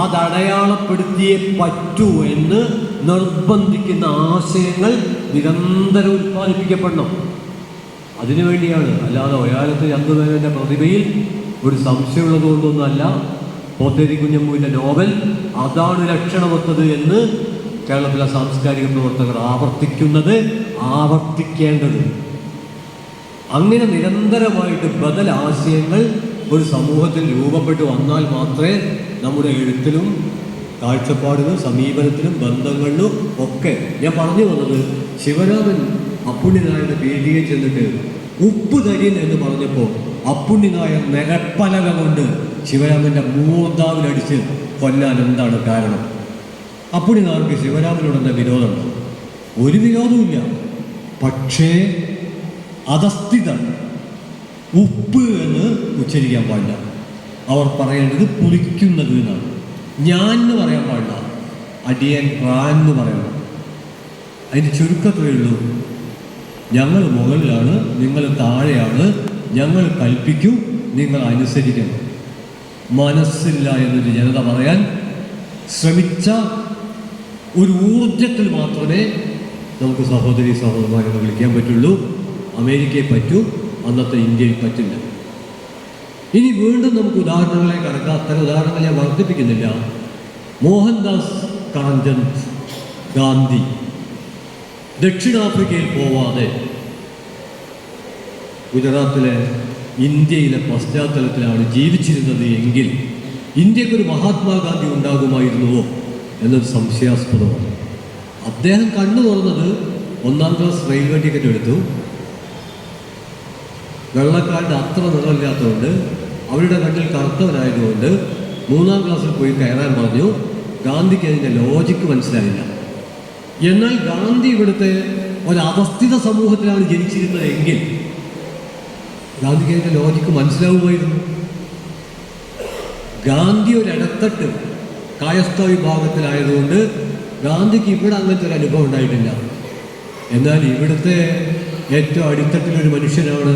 അതടയാളപ്പെടുത്തിയേ പറ്റൂ എന്ന് നിർബന്ധിക്കുന്ന ആശയങ്ങൾ നിരന്തരം ഉത്പാദിപ്പിക്കപ്പെടണം. അതിനുവേണ്ടിയാണ്. അല്ലാതെ ഒയാലത്ത് ചന്തുമേനോൻ്റെ പ്രതിഭയിൽ ഒരു സംശയമുള്ളതുകൊണ്ടൊന്നുമല്ല പോത്തേരി കുഞ്ഞമ്മൂൻ്റെ നോവൽ അതാണ് ലക്ഷണമൊത്തത് എന്ന് കേരളത്തിലെ സാംസ്കാരിക പ്രവർത്തകർ ആവർത്തിക്കേണ്ടത്. അങ്ങനെ നിരന്തരമായിട്ട് ബദൽ ആശയങ്ങൾ ഒരു സമൂഹത്തിൽ രൂപപ്പെട്ടു വന്നാൽ മാത്രമേ നമ്മുടെ എഴുത്തിലും കാഴ്ചപ്പാടിലും സമീപനത്തിലും ബന്ധങ്ങളിലും ഒക്കെ. ഞാൻ പറഞ്ഞു വന്നത്, ശിവരാമൻ അപ്പുണ്ണി നായരുടെ പീടികയിൽ ചെന്നിട്ട് ഉപ്പ് തരിൻ എന്ന് പറഞ്ഞപ്പോൾ അപ്പുണ്ണി നായർ നിരപ്പലക കൊണ്ട് ശിവരാമൻ്റെ മൂർധാവിലടിച്ച് കൊല്ലാൻ എന്താണ് കാരണം? അപ്പുണ്ണി നായർക്ക് ശിവരാമനോടെന്ന വിരോധമുണ്ടോ? ഒരു വിരോധവുമില്ല. പക്ഷേ അധസ്ഥിത ഉപ്പ് എന്ന് ഉച്ചരിക്കാൻ പാടില്ല. അവർ പറയേണ്ടത് പുളിക്കുന്നത് എന്നാണ്. ഞാൻ എന്ന് പറയാൻ പാടില്ല, അടിയൻ റാൻ എന്ന് പറയണം. അതിൻ്റെ ചുരുക്കത്രയേ ഉള്ളൂ. ഞങ്ങൾ മുകളിലാണ്, നിങ്ങൾ താഴെയാണ്, ഞങ്ങൾ കൽപ്പിക്കും, നിങ്ങൾ അനുസരിക്കണം. മനസ്സില്ല എന്നൊരു ജനത പറയാൻ ശ്രമിച്ച ഒരു ഊർജത്തിൽ മാത്രമേ നമുക്ക് സഹോദരി സഹോദരന്മാരെ വിളിക്കാൻ പറ്റുള്ളൂ. അമേരിക്കയിൽ പറ്റൂ, അന്നത്തെ ഇന്ത്യയിൽ പറ്റില്ല. ഇനി വീണ്ടും നമുക്ക് ഉദാഹരണങ്ങളെ കണക്കാം. അത്തരം ഉദാഹരണങ്ങൾ ഞാൻ വർദ്ധിപ്പിക്കുന്നില്ല. മോഹൻദാസ് കരംചന്ദ് ഗാന്ധി ദക്ഷിണാഫ്രിക്കയിൽ പോവാതെ ഗുജറാത്തിലെ ഇന്ത്യയിലെ പശ്ചാത്തലത്തിലാണ് ജീവിച്ചിരുന്നത് എങ്കിൽ ഇന്ത്യക്കൊരു മഹാത്മാഗാന്ധി ഉണ്ടാകുമായിരുന്നുവോ എന്നത് സംശയാസ്പദമാണ്. അദ്ദേഹം കണ്ണു തുറന്നത് 1ാം ക്ലാസ് റെയിൽവേ ടിക്കറ്റ് എടുത്തു. വെള്ളക്കാരുടെ അത്ര നിറമില്ലാത്തതുകൊണ്ട്, അവരുടെ കണ്ണിൽ കറുത്തവനായതുകൊണ്ട് 3ാം ക്ലാസ്സിൽ പോയി കയറാൻ പറഞ്ഞു. ഗാന്ധിക്ക് അതിൻ്റെ ലോജിക്ക് മനസ്സിലായില്ല. എന്നാൽ ഗാന്ധി ഇവിടുത്തെ ഒരവസ്ഥിത സമൂഹത്തിലാണ് ജനിച്ചിരുന്നതെങ്കിൽ ഗാന്ധിക്ക് അതിൻ്റെ ലോജിക്ക് മനസ്സിലാവുമായിരുന്നു. ഗാന്ധി ഒരിടത്തട്ട് കായസ്ഥ വിഭാഗത്തിലായതുകൊണ്ട് ഗാന്ധിക്ക് ഇവിടെ അങ്ങനത്തെ ഒരു അനുഭവം ഉണ്ടായിട്ടില്ല. എന്നാൽ ഇവിടുത്തെ ഏറ്റവും അടിത്തട്ടിലൊരു മനുഷ്യനാണ്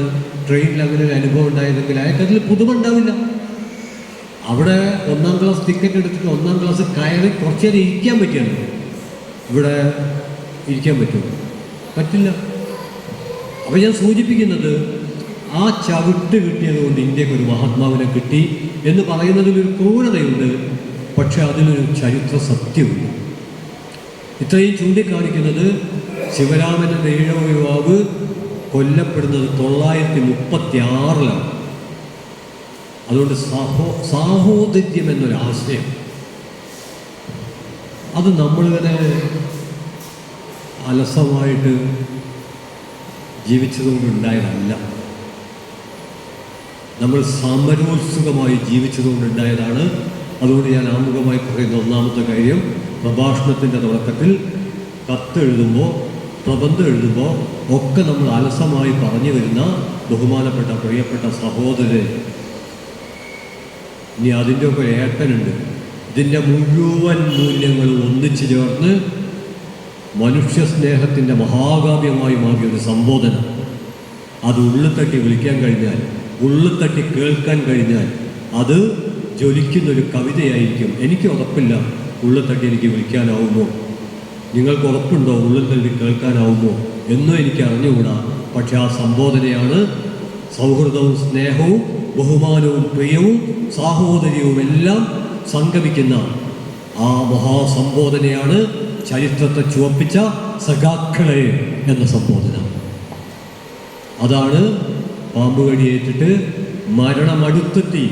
ട്രെയിനിൽ അങ്ങനെ ഒരു അനുഭവം ഉണ്ടായതെങ്കിൽ അയാൾക്കതിൽ പുതുമ ഉണ്ടാവില്ല. അവിടെ 1ാം ക്ലാസ് ടിക്കറ്റ് എടുത്തിട്ട് 1ാം ക്ലാസ് കയറി കുറച്ച് നേരം ഇരിക്കാൻ പറ്റിയാണ്. ഇവിടെ ഇരിക്കാൻ പറ്റുമോ? പറ്റില്ല. അപ്പോൾ ഞാൻ സൂചിപ്പിക്കുന്നത്, ആ ചവിട്ട് കിട്ടിയത് കൊണ്ട് ഇന്ത്യക്കൊരു മഹാത്മാവിനെ കിട്ടി എന്ന് പറയുന്നതിലൊരു ക്രൂരതയുണ്ട്. പക്ഷെ അതിലൊരു ചരിത്ര സത്യമുണ്ട്. ഇത്രയും ചൂണ്ടിക്കാണിക്കുന്നത് ശിവരാമൻ എന്ന ഈഴവ യുവാവ് കൊല്ലപ്പെടുന്നത് 936. അതുകൊണ്ട് സാഹോദര്യം എന്നൊരാശയം അത് നമ്മളിങ്ങനെ അലസമായിട്ട് ജീവിച്ചതുകൊണ്ടുണ്ടായതല്ല, നമ്മൾ സമരോത്സുകമായി ജീവിച്ചതുകൊണ്ടുണ്ടായതാണ്. അതുകൊണ്ട് ഞാൻ ആമുഖമായി പറയുന്ന ഒന്നാമത്തെ കാര്യം, പ്രഭാഷണത്തിൻ്റെ തുടക്കത്തിൽ കത്തെഴുതുമ്പോൾ പ്രബന്ധം എഴുതുമ്പോൾ ഒക്കെ നമ്മൾ അലസമായി പറഞ്ഞു വരുന്ന ബഹുമാനപ്പെട്ട പ്രിയപ്പെട്ട സഹോദരൻ, ഇനി അതിൻ്റെയൊക്കെ ഏട്ടനുണ്ട്. ഇതിൻ്റെ മുഴുവൻ മൂല്യങ്ങളും ഒന്നിച്ചു ചേർന്ന് മനുഷ്യ സ്നേഹത്തിൻ്റെ മഹാകാവ്യമായി മാറിയൊരു സംബോധന, അത് ഉള്ളിത്തട്ടി വിളിക്കാൻ കഴിഞ്ഞാൽ, ഉള്ളിത്തട്ടി കേൾക്കാൻ കഴിഞ്ഞാൽ അത് ജ്വലിക്കുന്നൊരു കവിതയായിരിക്കും. എനിക്ക് ഉറപ്പില്ല ഉള്ളിത്തട്ടി എനിക്ക് വിളിക്കാനാവുമോ, നിങ്ങൾക്ക് ഉറപ്പുണ്ടോ ഉള്ളിൽ തട്ടി കേൾക്കാനാവുമോ എന്നും എനിക്ക് അറിഞ്ഞുകൂടാ. പക്ഷെ ആ സംബോധനയാണ് സൗഹൃദവും സ്നേഹവും ബഹുമാനവും പ്രിയവും സാഹോദര്യവും എല്ലാം സംഗമിക്കുന്ന ആ മഹാസംബോധനയാണ് ചരിത്രത്തെ ചുവപ്പിച്ച സഖാക്കളെ എന്ന സംബോധന. അതാണ് പാമ്പുകടിയേറ്റിട്ട് മരണമടുത്തെത്തി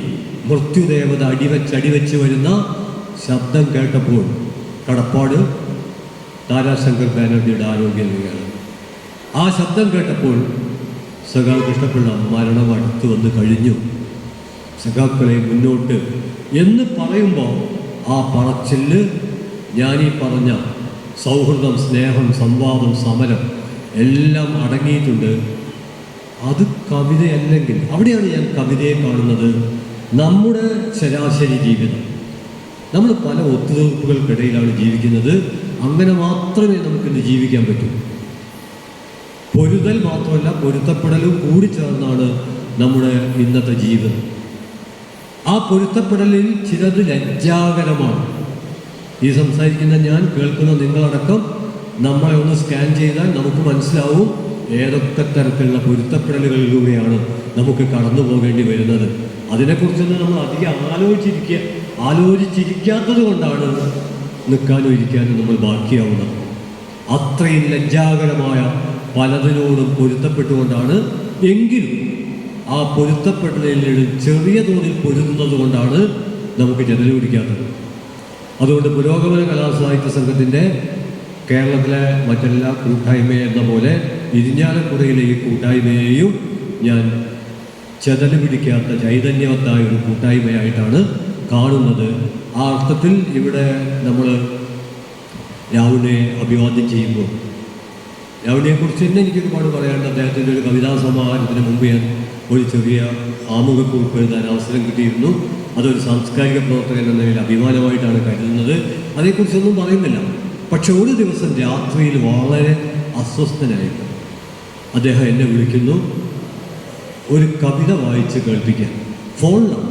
മൃത്യുദേവത അടിവെച്ച് വരുന്ന ശബ്ദം കേട്ടപ്പോൾ കടപ്പാട് താരാശങ്കർ ബാനർജിയുടെ ആരോഗ്യനിലയാണ്. ആ ശബ്ദം കേട്ടപ്പോൾ സഖാ കൃഷ്ണപിള്ള മരണം അടുത്ത് വന്ന് കഴിഞ്ഞു, സഖാക്കളെ മുന്നോട്ട് എന്ന് പറയുമ്പോൾ ആ പറച്ചില് ഞാനീ പറഞ്ഞ സൗഹൃദം, സ്നേഹം, സംവാദം, സമരം എല്ലാം അടങ്ങിയിട്ടുണ്ട്. അത് കവിതയല്ലെങ്കിൽ, അവിടെയാണ് ഞാൻ കവിതയെ കാണുന്നത്. നമ്മുടെ ശരാശരി ജീവിതം, നമ്മൾ പല ഒത്തുതീർപ്പുകൾക്കിടയിലാണ് ജീവിക്കുന്നത്. അങ്ങനെ മാത്രമേ നമുക്കിന്ന് ജീവിക്കാൻ പറ്റൂ. പൊരുതൽ മാത്രമല്ല, പൊരുത്തപ്പെടലും കൂടി ചേർന്നാണ് നമ്മുടെ ഇന്നത്തെ ജീവിതം. ആ പൊരുത്തപ്പെടലിൽ ചിലത് ലജ്ജാകരമാണ്. ഈ സംസാരിക്കുന്ന ഞാൻ, കേൾക്കുന്ന നിങ്ങളടക്കം നമ്മളെ ഒന്ന് സ്കാൻ ചെയ്താൽ നമുക്ക് മനസ്സിലാവും ഏതൊക്കെ തരത്തിലുള്ള പൊരുത്തപ്പെടലുകളിലൂടെയാണ് നമുക്ക് കടന്നു പോകേണ്ടി വരുന്നത്. അതിനെക്കുറിച്ചൊന്നും നമ്മൾ അധികം ആലോചിച്ചിരിക്കാത്തത് കൊണ്ടാണ് നിൽക്കാനും ഇരിക്കാനും നമ്മൾ ബാക്കിയാവുന്നത്. അത്രയും ലജ്ജാകരമായ പലതിനോടും പൊരുത്തപ്പെട്ടുകൊണ്ടാണ്, എങ്കിലും ആ പൊരുത്തപ്പെടലിൽ ചെറിയ തോതിൽ പൊരുതുന്നത് കൊണ്ടാണ് നമുക്ക് ജനൽ പിടിക്കാത്തത്. അതുകൊണ്ട് പുരോഗമന കലാസാഹിത്യ സംഘത്തിൻ്റെ കേരളത്തിലെ മറ്റെല്ലാ കൂട്ടായ്മ എന്ന പോലെ ഇരിഞ്ഞാലക്കുടയിലെ ഈ കൂട്ടായ്മയെയും ഞാൻ ചെതല് പിടിക്കാത്ത ചൈതന്യവത്തായ ഒരു കൂട്ടായ്മയായിട്ടാണ് കാണുന്നത്. ആ അർത്ഥത്തിൽ ഇവിടെ നമ്മൾ രാഹുലിനെ അഭിവാദ്യം ചെയ്യുമ്പോൾ, രാഹുലിനെക്കുറിച്ച് തന്നെ എനിക്കൊരുപാട് പറയാനുണ്ട്. അദ്ദേഹത്തിൻ്റെ ഒരു കവിതാ സമാഹാരത്തിന് മുമ്പ് ഞാൻ ഒരു ചെറിയ ആമുഖക്കുറിപ്പ് എഴുതാൻ അവസരം കിട്ടിയിരുന്നു. അതൊരു സാംസ്കാരിക പ്രവർത്തകൻ എന്ന നിലയിൽ അഭിമാനമായിട്ടാണ് കരുതുന്നത്. അതേക്കുറിച്ചൊന്നും പറയുന്നില്ല. പക്ഷെ ഒരു ദിവസം രാത്രിയിൽ വളരെ അസ്വസ്ഥനായിട്ട് അദ്ദേഹം എന്നെ വിളിക്കുന്നു, ഒരു കവിത വായിച്ച് കേൾപ്പിക്കാൻ, ഫോണിലാണ്.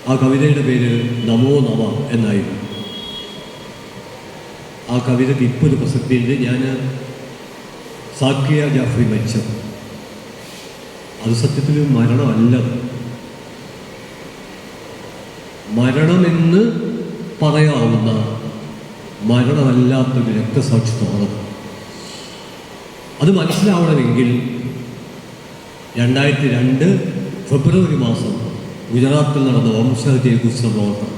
ആ കവിതയുടെ പേര് നമോ നമ എന്നായിരുന്നു. ആ കവിതയ്ക്ക് ഇപ്പോൾ ഒരു പ്രസക്തിയുണ്ട്. ഞാൻ സാക്കിയ ജാഫ്രി മരിച്ചത്, അത് സത്യത്തിൽ മരണമല്ല, മരണമെന്ന് പറയാവുന്ന മരണമല്ലാത്തൊരു രക്തസാക്ഷിത്വമാണ്. അത് മനസ്സിലാവണമെങ്കിൽ 2002 ഫെബ്രുവരി മാസം ഗുജറാത്തിൽ നടന്ന വംശഹത്യയെക്കുറിച്ചുള്ള പ്രവർത്തനം,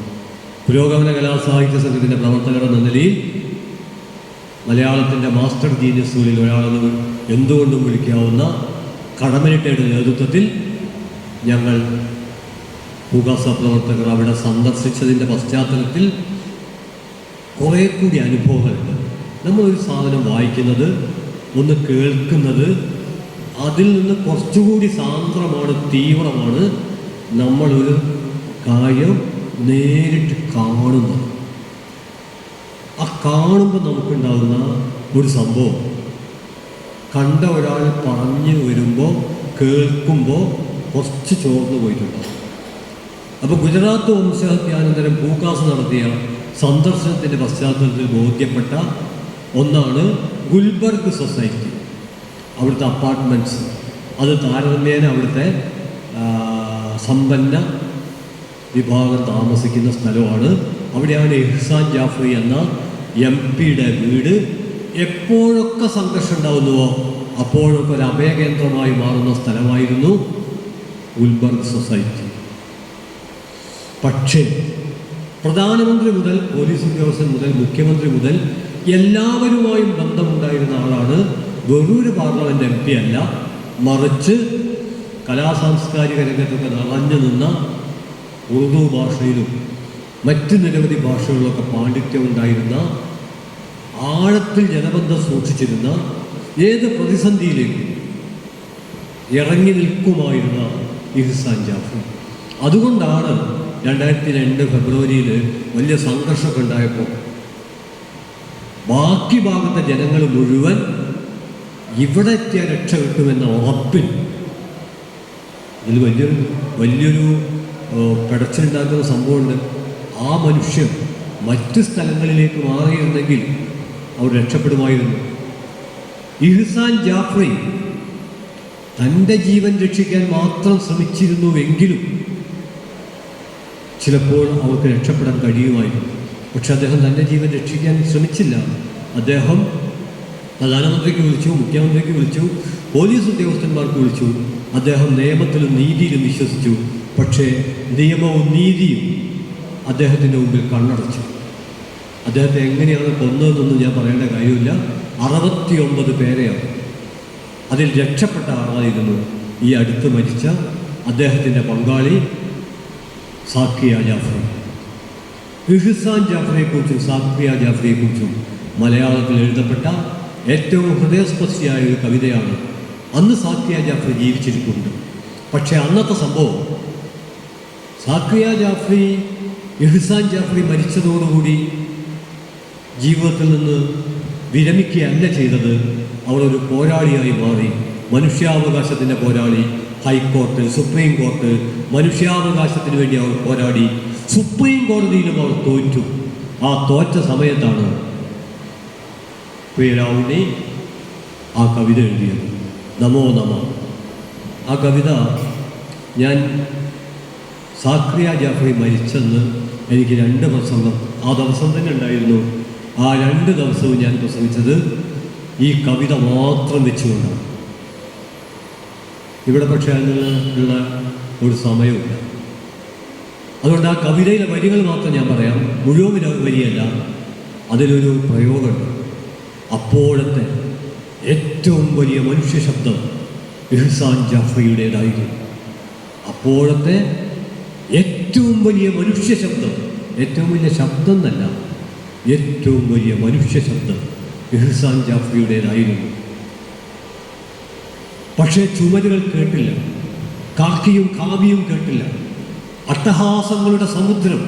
പുരോഗമന കലാസാഹിത്യ സംഘത്തിൻ്റെ പ്രവർത്തകർ എന്ന നിലയിൽ മലയാളത്തിൻ്റെ മാസ്റ്റർ ജീനിയസുകളിൽ ഒരാളെന്ന് എന്തുകൊണ്ടും വിളിക്കാവുന്ന കടമനിട്ടയുടെ നേതൃത്വത്തിൽ ഞങ്ങൾ പൂകാസ പ്രവർത്തകർ അവിടെ സന്ദർശിച്ചതിൻ്റെ പശ്ചാത്തലത്തിൽ കുറേ കൂടി അനുഭവങ്ങളുണ്ട്. നമ്മളൊരു സാധനം വായിക്കുന്നത്, ഒന്ന് കേൾക്കുന്നത്, അതിൽ നിന്ന് കുറച്ചുകൂടി സാന്ദ്രമാണ്, തീവ്രമാണ് നമ്മളൊരു കാര്യം നേരിട്ട് കാണുന്നത്. ആ കാണുമ്പോൾ നമുക്കുണ്ടാകുന്ന ഒരു സംഭവം കണ്ട ഒരാൾ പറഞ്ഞു വരുമ്പോൾ കേൾക്കുമ്പോൾ കുറച്ച് ചോർന്നു പോയിട്ടുണ്ടാകും. അപ്പോൾ ഗുജറാത്ത് വംശഹത്യാനന്തരം പൂക്കാസ് നടത്തിയ സന്ദർശനത്തിൻ്റെ പശ്ചാത്തലത്തിൽ ബോധ്യപ്പെട്ട ഒന്നാണ് ഗുൽബർഗ് സൊസൈറ്റി, അവിടുത്തെ അപ്പാർട്ട്മെൻറ്റ്സ്. അത് താരതമ്യേന അവിടുത്തെ സമ്പന്ന വിഭാഗം താമസിക്കുന്ന സ്ഥലമാണ്. അവിടെയാണ് ഇഹ്സാൻ ജാഫ്രി എന്ന MP-യുടെ വീട്. എപ്പോഴൊക്കെ സംഘർഷം ഉണ്ടാകുന്നുവോ അപ്പോഴൊക്കെ ഒരു അഭയകേന്ദ്രമായി മാറുന്ന സ്ഥലമായിരുന്നു ഗുൽബർഗ് സൊസൈറ്റി. പക്ഷേ പ്രധാനമന്ത്രി മുതൽ പോലീസ് ഉദ്യോഗസ്ഥൻ മുതൽ മുഖ്യമന്ത്രി മുതൽ എല്ലാവരുമായും ബന്ധമുണ്ടായിരുന്ന ആളാണ്. വെറൂര് പാർലമെൻറ്റ് MP അല്ല, മറിച്ച് കലാസാംസ്കാരിക രംഗത്തൊക്കെ നിറഞ്ഞു നിന്ന ഉറുദു ഭാഷയിലും മറ്റ് നിരവധി ഭാഷകളിലൊക്കെ പാണ്ഡിത്യം ഉണ്ടായിരുന്ന, ആഴത്തിൽ ജനബന്ധം സൂക്ഷിച്ചിരുന്ന, ഏത് പ്രതിസന്ധിയിലേക്കും ഇറങ്ങി നിൽക്കുമായിരുന്ന ഇഹ്സാൻ ജാഫറി. അതുകൊണ്ടാണ് 2002 ഫെബ്രുവരിയിൽ വലിയ സംഘർഷമൊക്കെ ഉണ്ടായപ്പോൾ ബാക്കി ഭാഗത്തെ ജനങ്ങൾ മുഴുവൻ ഇവിടെ എത്തിയ രക്ഷ കിട്ടുമെന്ന ഉറപ്പിൽ, ഇതിൽ വലിയൊരു പിടച്ചിലുണ്ടാക്കുന്ന സംഭവമുണ്ട്. ആ മനുഷ്യൻ മറ്റ് സ്ഥലങ്ങളിലേക്ക് മാറിയിരുന്നെങ്കിൽ അവർ രക്ഷപ്പെടുമായിരുന്നു. ഇഹ്സാൻ ജാഫറി തൻ്റെ ജീവൻ രക്ഷിക്കാൻ മാത്രം ശ്രമിച്ചിരുന്നുവെങ്കിലും ചിലപ്പോൾ അവർക്ക് രക്ഷപ്പെടാൻ കഴിയുമായിരുന്നു. പക്ഷെ അദ്ദേഹം തൻ്റെ ജീവൻ രക്ഷിക്കാൻ ശ്രമിച്ചില്ല. അദ്ദേഹം പ്രധാനമന്ത്രിക്ക് വിളിച്ചു, മുഖ്യമന്ത്രിക്ക് വിളിച്ചു, പോലീസ് ഉദ്യോഗസ്ഥന്മാർക്ക് വിളിച്ചു. അദ്ദേഹം നിയമത്തിലും നീതിയിലും വിശ്വസിച്ചു. പക്ഷേ നിയമവും നീതിയും അദ്ദേഹത്തിൻ്റെ മുമ്പിൽ കണ്ണടച്ചു. അദ്ദേഹത്തെ എങ്ങനെയാണ് കൊന്നതെന്നൊന്നും ഞാൻ പറയേണ്ട കാര്യമില്ല. 69 പേരെയാണ്. അതിൽ രക്ഷപ്പെട്ട ആളായിരുന്നു ഈ അടുത്ത് മരിച്ച അദ്ദേഹത്തിൻ്റെ പങ്കാളി സാക്കിയ ജാഫറി. ഇഹ്സാൻ ജാഫറിയെക്കുറിച്ചും സാക്കിയ ജാഫറിയെക്കുറിച്ചും മലയാളത്തിൽ എഴുതപ്പെട്ട ഏറ്റവും ഹൃദയസ്പർശിയായ ഒരു കവിതയാണ്. അന്ന് സാക്കിയ ജാഫറി ജീവിച്ചിരിക്കുന്നുണ്ട്. പക്ഷേ അന്നത്തെ സംഭവം, സാക്കിയ ജാഫറി ഇഹ്സാൻ ജാഫറി മരിച്ചതോടുകൂടി ജീവിതത്തിൽ നിന്ന് വിരമിക്കുകയല്ല ചെയ്തത്. അവർ ഒരു പോരാളിയായി മാറി. മനുഷ്യാവകാശത്തിൻ്റെ പോരാളി. ഹൈക്കോർട്ട്, സുപ്രീം കോർട്ട് മനുഷ്യാവകാശത്തിന് വേണ്ടി അവർ പോരാടി. സുപ്രീം കോടതിയിലും അവർ തോറ്റു. ആ തോറ്റ സമയത്താണ് പേരാവുണ്ണി ആ കവിത എഴുതിയത്, നമോ നമ. ആ കവിത ഞാൻ സാക്കിയ ജാഫറി മരിച്ചെന്ന് എനിക്ക് 2 പ്രസംഗം ആ ദിവസം തന്നെ ഉണ്ടായിരുന്നു. ആ 2 ദിവസവും ഞാൻ പ്രസംഗിച്ചത് ഈ കവിത മാത്രം വെച്ചുകൊണ്ടാണ്. ഇവിടെ പക്ഷേ അതിനുള്ള ഒരു സമയമില്ല. അതുകൊണ്ട് ആ കവിതയിലെ വരികൾ മാത്രം ഞാൻ പറയാം. മുഴുവൻ വരിയല്ല. അതിലൊരു പ്രയോഗമുണ്ട്. അപ്പോഴത്തെ ഏറ്റവും വലിയ മനുഷ്യ ശബ്ദം ഇഹ്സാൻ ജാഫറിയുടേതായിരുന്നു. അപ്പോഴത്തെ ഏറ്റവും വലിയ മനുഷ്യ ശബ്ദം, ഏറ്റവും വലിയ ശബ്ദം എന്നല്ല, ഏറ്റവും വലിയ മനുഷ്യ ശബ്ദം ഇഹ്സാൻ ജാഫറിയുടേതായിരുന്നു. പക്ഷേ ചുമരുകൾ കേട്ടില്ല, കാക്കിയും കാവ്യവും കേട്ടില്ല. അട്ടഹാസങ്ങളുടെ സമുദ്രം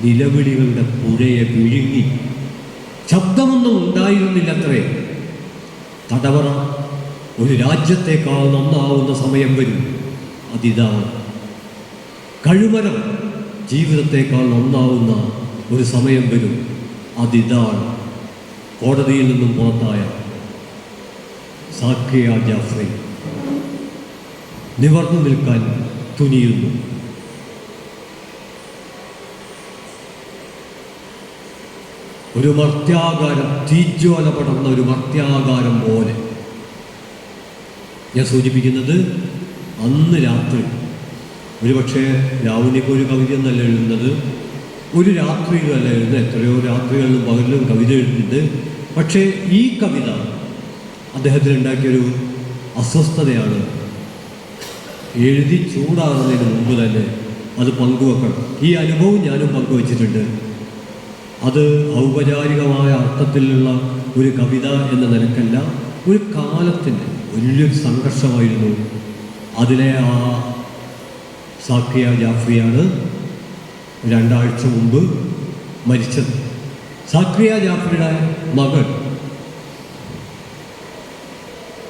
നിലവിളികളുടെ പുഴയെ വിഴുങ്ങി. ശബ്ദമൊന്നും ഉണ്ടായിരുന്നില്ലത്രേ. തടവറ ഒരു രാജ്യത്തേക്കാൾ നന്നാവുന്ന സമയം വരും, അതിതാണ്. കഴുമരം ജീവിതത്തേക്കാൾ നന്നാവുന്ന ഒരു സമയം വരും, അതിതാണ്. കോടതിയിൽ നിന്നും പുറത്തായ സാക്കിയ ജാഫറി നിവർന്നു നിൽക്കാൻ തുനിയുന്നു. ഒരു മർത്യാകാരം, തീജ്വാല പടർന്ന ഒരു മർത്യാകാരം പോലെ. ഞാൻ സൂചിപ്പിക്കുന്നത് അന്ന് രാത്രി, ഒരുപക്ഷെ രാവുണ്ണിക്ക് ഒരു കവിത എന്നല്ല എഴുതുന്നത്, ഒരു രാത്രിയിലല്ല എഴുതുന്നത്, എത്രയോ രാത്രികളിലും പകലിലും കവിത എഴുതുന്നുണ്ട്. പക്ഷേ ഈ കവിത അദ്ദേഹത്തിന് ഉണ്ടാക്കിയൊരു അസ്വസ്ഥതയാണ്. എഴുതി ചൂടാറുന്നതിന് മുമ്പ് തന്നെ അത് പങ്കുവെക്കണം. ഈ അനുഭവം ഞാനും പങ്കുവച്ചിട്ടുണ്ട്. അത് ഔപചാരികമായ അർത്ഥത്തിലുള്ള ഒരു കവിത എന്ന നിലക്കല്ല, ഒരു കാലത്തിൻ്റെ വലിയൊരു സംഘർഷമായിരുന്നു. അതിലെ ആ സാക്കിയ ജാഫറിയാണ് 2 ആഴ്ച മുമ്പ് മരിച്ചത്. സാക്കിയ ജാഫറിയുടെ മകൾ,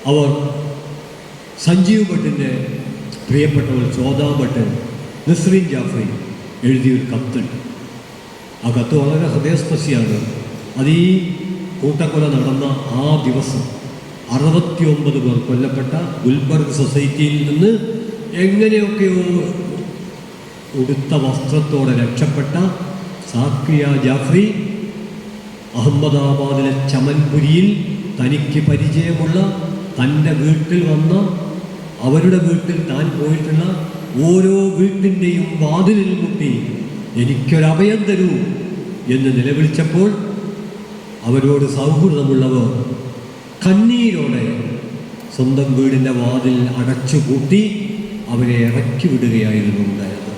അവർ സഞ്ജീവ് ഭട്ടിൻ്റെ പ്രിയപ്പെട്ടവൾ ചോദാ ഭട്ട് നസ്രീൻ ജാഫറി എഴുതിയൊരു കത്തുണ്ട്. ആ കത്ത് വളരെ ഹൃദയസ്പർശിയാണ്. അത് ഈ കൂട്ടക്കൊല നടന്ന ആ ദിവസം 69 പേർ കൊല്ലപ്പെട്ട ഗുൽബർഗ് സൊസൈറ്റിയിൽ നിന്ന് എങ്ങനെയൊക്കെയോ ഉടുത്ത വസ്ത്രത്തോടെ രക്ഷപ്പെട്ട സാക്കിയ ജാഫറി അഹമ്മദാബാദിലെ ചമൻപുരിയിൽ തനിക്ക് പരിചയമുള്ള തൻ്റെ വീട്ടിൽ വന്ന, അവരുടെ വീട്ടിൽ താൻ പോയിട്ടുള്ള ഓരോ വീട്ടിൻ്റെയും വാതിലിൽ മുട്ടി എനിക്കൊരഭയം തരൂ എന്ന് നിലവിളിച്ചപ്പോൾ അവരോട് സൗഹൃദമുള്ളവർ കണ്ണീരോടെ സ്വന്തം വീടിൻ്റെ വാതിൽ അടച്ചുപൂട്ടി അവരെ ഇറക്കി വിടുകയായിരുന്നു ഉണ്ടായത്.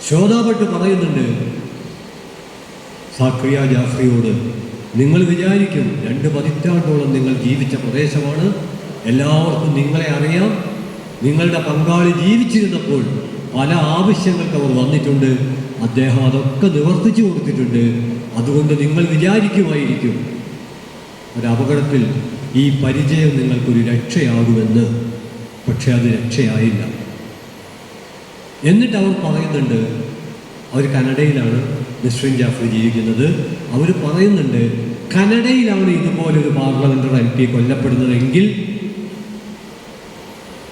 ശോധാഭട്ട് പറയുന്നുണ്ട് സാക്രിയ ജാഫ്രിയോട്, നിങ്ങൾ വിചാരിക്കും 2 പതിറ്റാണ്ടോളം നിങ്ങൾ ജീവിച്ച പ്രദേശമാണ്, എല്ലാവർക്കും നിങ്ങളെ അറിയാം, നിങ്ങളുടെ പങ്കാളി ജീവിച്ചിരുന്നപ്പോൾ പല ആവശ്യങ്ങൾക്ക് അവർ വന്നിട്ടുണ്ട്, അദ്ദേഹം അതൊക്കെ നിവർത്തിച്ചു കൊടുത്തിട്ടുണ്ട്. അതുകൊണ്ട് നിങ്ങൾ വിചാരിക്കുമായിരിക്കും ഒരപകടത്തിൽ ഈ പരിചയം നിങ്ങൾക്കൊരു രക്ഷയാകുമെന്ന്. പക്ഷെ അത് രക്ഷയായില്ല. എന്നിട്ട് അവർ പറയുന്നുണ്ട്, അവർ കനഡയിലാണ് നസ്രീൻ ജാഫ്രി ജീവിക്കുന്നത്. അവർ പറയുന്നുണ്ട്, കനഡയിലാണ് ഇതുപോലൊരു പാർലമെൻ്ററി MP കൊല്ലപ്പെടുന്നതെങ്കിൽ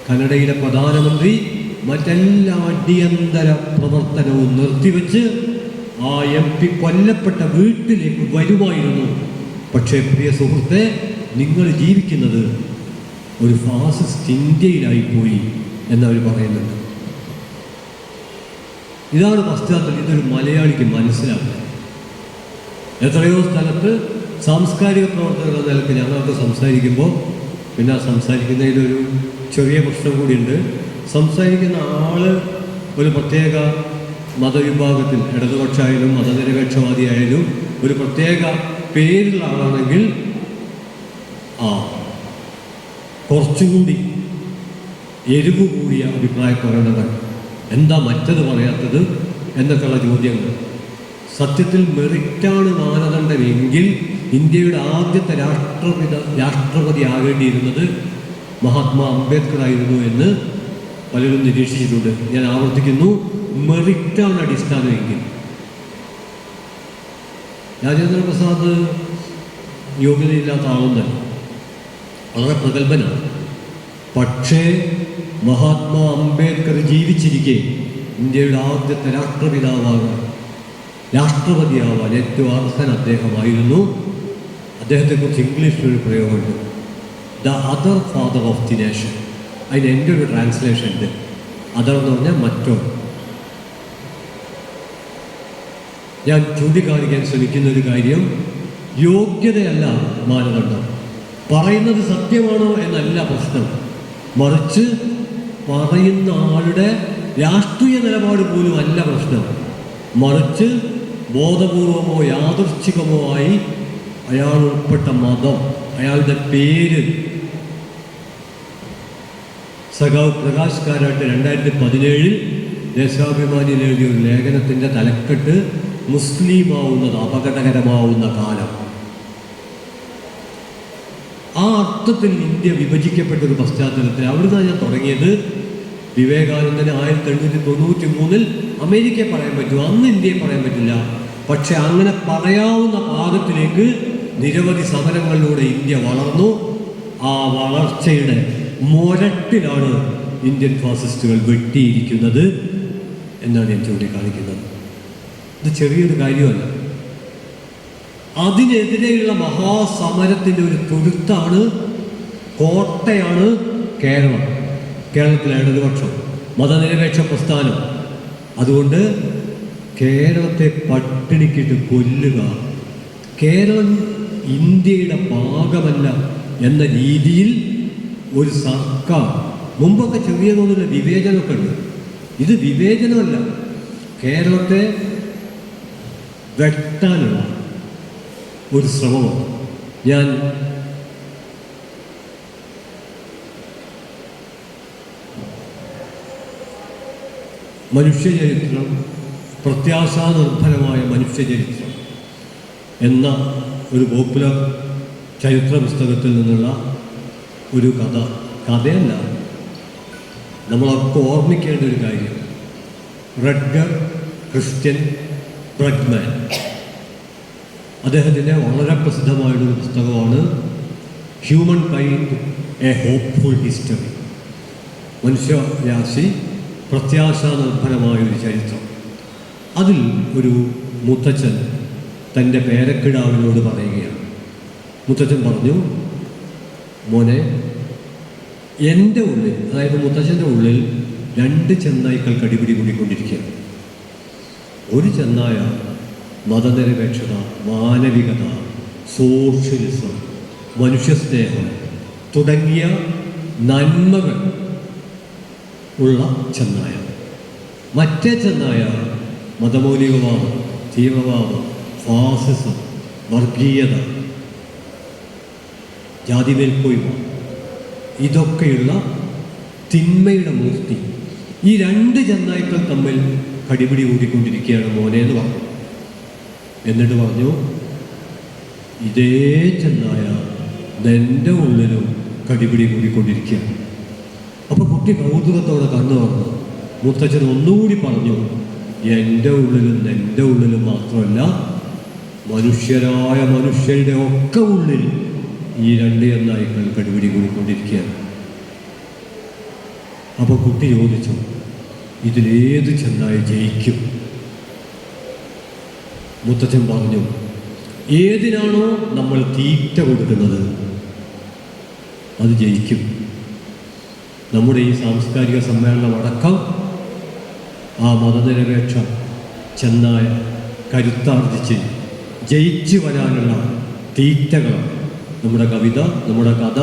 കനഡയിലെ പ്രധാനമന്ത്രി മറ്റെല്ലാ അടിയന്തര പ്രവർത്തനവും നിർത്തിവെച്ച് ആ MP കൊല്ലപ്പെട്ട വീട്ടിലേക്ക് വരുമായിരുന്നു. പക്ഷേ പ്രിയ സുഹൃത്തെ, നിങ്ങൾ ജീവിക്കുന്നത് ഒരു ഫാസിസ്റ്റ് ഇന്ത്യയിലായിപ്പോയി എന്നവർ പറയുന്നുണ്ട്. ഇതാണ് പശ്ചാത്തലം. ഇതൊരു മലയാളിക്ക് മനസ്സിലാക്കുക. എത്രയോ സ്ഥലത്ത് സാംസ്കാരിക പ്രവർത്തകരുടെ നിലയ്ക്ക് ഞങ്ങൾക്ക് സംസാരിക്കുമ്പോൾ, പിന്നെ സംസാരിക്കുന്നതിലൊരു ചെറിയ പ്രശ്നം കൂടിയുണ്ട്. സംസാരിക്കുന്ന ആൾ ഒരു പ്രത്യേക മതവിഭാഗത്തിൽ, ഇടതുപക്ഷമായാലും മതനിരപേക്ഷവാദിയായാലും ഒരു പ്രത്യേക പേരുള്ള ആളാണെങ്കിൽ കുറച്ചുകൂടി എരിവ് കൂടിയ അഭിപ്രായ പ്രകടനങ്ങൾ, എന്താ മറ്റത് പറയാത്തത് എന്നൊക്കെയുള്ള ചോദ്യങ്ങൾ. സത്യത്തിൽ മെറിറ്റാണ് മാനദണ്ഡമെങ്കിൽ ഇന്ത്യയുടെ ആദ്യത്തെ രാഷ്ട്രപതി ആകേണ്ടിയിരുന്നത് മഹാത്മാ അംബേദ്കർ ആയിരുന്നു എന്ന് പലരും നിരീക്ഷിച്ചിട്ടുണ്ട്. ഞാൻ ആവർത്തിക്കുന്നു, മെറിറ്റാണ് അടിസ്ഥാനമെങ്കിൽ. രാജേന്ദ്ര പ്രസാദ് യോഗ്യതയില്ലാത്ത ആളൊന്നല്ല, വളരെ പ്രഗത്ഭനാണ്. പക്ഷേ മഹാത്മാ അംബേദ്കർ ജീവിച്ചിരിക്കെ ഇന്ത്യയുടെ ആദ്യത്തെ രാഷ്ട്രപതിയാവാൻ ഏറ്റവും അർഹൻ അദ്ദേഹമായിരുന്നു. അദ്ദേഹത്തെക്കുറിച്ച് ഇംഗ്ലീഷിലൊരു പ്രയോഗമുണ്ട്, the other father of the nation. അതിന് എൻ്റെ ഒരു ട്രാൻസ്ലേഷൻ ഉണ്ട്. അതർ എന്ന് പറഞ്ഞാൽ മറ്റൊരു. ഞാൻ ചൂണ്ടിക്കാണിക്കാൻ ശ്രമിക്കുന്ന ഒരു കാര്യം, യോഗ്യതയല്ല മാനദണ്ഡം, പറയുന്നത് സത്യമാണോ എന്നല്ല പ്രശ്നം, മറിച്ച് പറയുന്ന ആളുടെ രാഷ്ട്രീയ നിലപാട് പോലും അല്ല പ്രശ്നം, മറിച്ച് ബോധപൂർവമോ യാദൃച്ഛികമോ ആയി അയാൾ ഉൾപ്പെട്ട മതം, അയാളുടെ പേര്. സഖാവ് പ്രകാശ് കാരാട്ട് 2017 ദേശാഭിമാനിയിൽ എഴുതിയ ഒരു ലേഖനത്തിൻ്റെ തലക്കെട്ട് മുസ്ലിമാവുന്നത് അപകടകരമാവുന്ന കാലം. ആ അർത്ഥത്തിൽ ഇന്ത്യ വിഭജിക്കപ്പെട്ട ഒരു പശ്ചാത്തലത്തിൽ അവിടുന്ന് ഞാൻ തുടങ്ങിയത്. വിവേകാനന്ദന് 1893 അമേരിക്കയെ പറയാൻ പറ്റും, അന്ന് ഇന്ത്യയെ പറയാൻ പറ്റില്ല. പക്ഷെ അങ്ങനെ പറയാവുന്ന പാകത്തിലേക്ക് നിരവധി സമരങ്ങളിലൂടെ ഇന്ത്യ വളർന്നു. ആ വളർച്ചയുടെ മുരട്ടിലാണ് ഇന്ത്യൻ ഫാസിസ്റ്റുകൾ വെട്ടിയിരിക്കുന്നത് എന്നാണ് ഞാൻ ചൂണ്ടിക്കാണിക്കുന്നത്. ഇത് ചെറിയൊരു കാര്യമല്ല. അതിനെതിരെയുള്ള മഹാസമരത്തിൻ്റെ ഒരു തുരുത്താണ്, കോട്ടയാണ് കേരളം. കേരളത്തിലെ ഇടതുപക്ഷം, മതനിരപേക്ഷ പ്രസ്ഥാനം. അതുകൊണ്ട് കേരളത്തെ പട്ടിണിക്കിട്ട് കൊല്ലുക, കേരളം ഇന്ത്യയുടെ ഭാഗമല്ല എന്ന രീതിയിൽ ഒരു സർക്കാർ, മുമ്പൊക്കെ ചെറിയ തോതിലുള്ള വിവേചനമൊക്കെ ഉണ്ട്, ഇത് വിവേചനമല്ല, കേരളത്തെ വെട്ടാനുള്ള ഒരു ശ്രമമാണ്. ഞാൻ മനുഷ്യചരിത്രം, പ്രത്യാശാനിർഭരമായ മനുഷ്യചരിത്രം എന്ന ഒരു പോപ്പുലർ ചരിത്ര പുസ്തകത്തിൽ നിന്നുള്ള ഒരു കഥയല്ല, നമ്മളൊക്കെ ഓർമ്മിക്കേണ്ട ഒരു കാര്യം. റഡ്ഗർ ക്രിസ്റ്റ്യൻ ബ്രഗ്മാൻ, അദ്ദേഹത്തിൻ്റെ വളരെ പ്രസിദ്ധമായൊരു പുസ്തകമാണ് humankind a hopeful history. മനുഷ്യരാശി പ്രത്യാശാനിർഭരമായൊരു ചരിത്രം. അതിൽ ഒരു മുത്തച്ഛൻ തൻ്റെ പേരക്കിടാവിനോട് പറയുകയാണ്. മുത്തച്ഛൻ പറഞ്ഞു, മോനെ, എൻ്റെ ഉള്ളിൽ, അതായത് മുത്തച്ഛൻ്റെ ഉള്ളിൽ രണ്ട് ചെന്നായ്ക്കൾ കടിപിടി കൂടിക്കൊണ്ടിരിക്കുകയാണ്. ഒരു ചെന്നായ മതനിരപേക്ഷത, മാനവികത, സോഷ്യലിസം, മനുഷ്യസ്നേഹം തുടങ്ങിയ നന്മകൾ ഉള്ള ചെന്നായ. മറ്റേ ചെന്നായ മതമൗലികവാദം, തീവ്രവാദം, ഫാസിസം, വർഗീയത, ജാതി മേൽക്കോയ്മ, ഇതൊക്കെയുള്ള തിന്മയുടെ മൂർത്തി. ഈ രണ്ട് ചെന്നായ്ക്കൾ തമ്മിൽ കടിപിടി കൂടിക്കൊണ്ടിരിക്കുകയാണ് മോനെ എന്ന് പറഞ്ഞു. എന്നിട്ട് പറഞ്ഞു, ഇതേ ചെന്നായ എൻ്റെ ഉള്ളിലും കടിപിടി കൂടിക്കൊണ്ടിരിക്കുകയാണ്. അപ്പോൾ കുട്ടി കൗതുകത്തോടെ കണ്ണു പറഞ്ഞു. മുത്തച്ഛൻ ഒന്നുകൂടി പറഞ്ഞു, എൻ്റെ ഉള്ളിലും മാത്രമല്ല മനുഷ്യരായ മനുഷ്യരുടെ ഒക്കെ ഉള്ളിൽ ഈ രണ്ട് ചെന്നായ്ക്കൾ കടിപിടി കൂടിക്കൊണ്ടിരിക്കുകയാണ്. അപ്പോൾ കുട്ടി ചോദിച്ചു, ഇതിലേത് ചെന്നായ ജയിക്കും? മുത്തച്ഛൻ പറഞ്ഞു, ഏതിനാണോ നമ്മൾ തീറ്റ കൊടുക്കുന്നത് അത് ജയിക്കും. നമ്മുടെ ഈ സാംസ്കാരിക സമ്മേളനം അടക്കം ആ മതനിരപേക്ഷ ചെന്നായ കരുത്താർജിച്ച് ജയിച്ചു വരാനുള്ള തീറ്റകളാണ് നമ്മുടെ കവിത, നമ്മുടെ കഥ,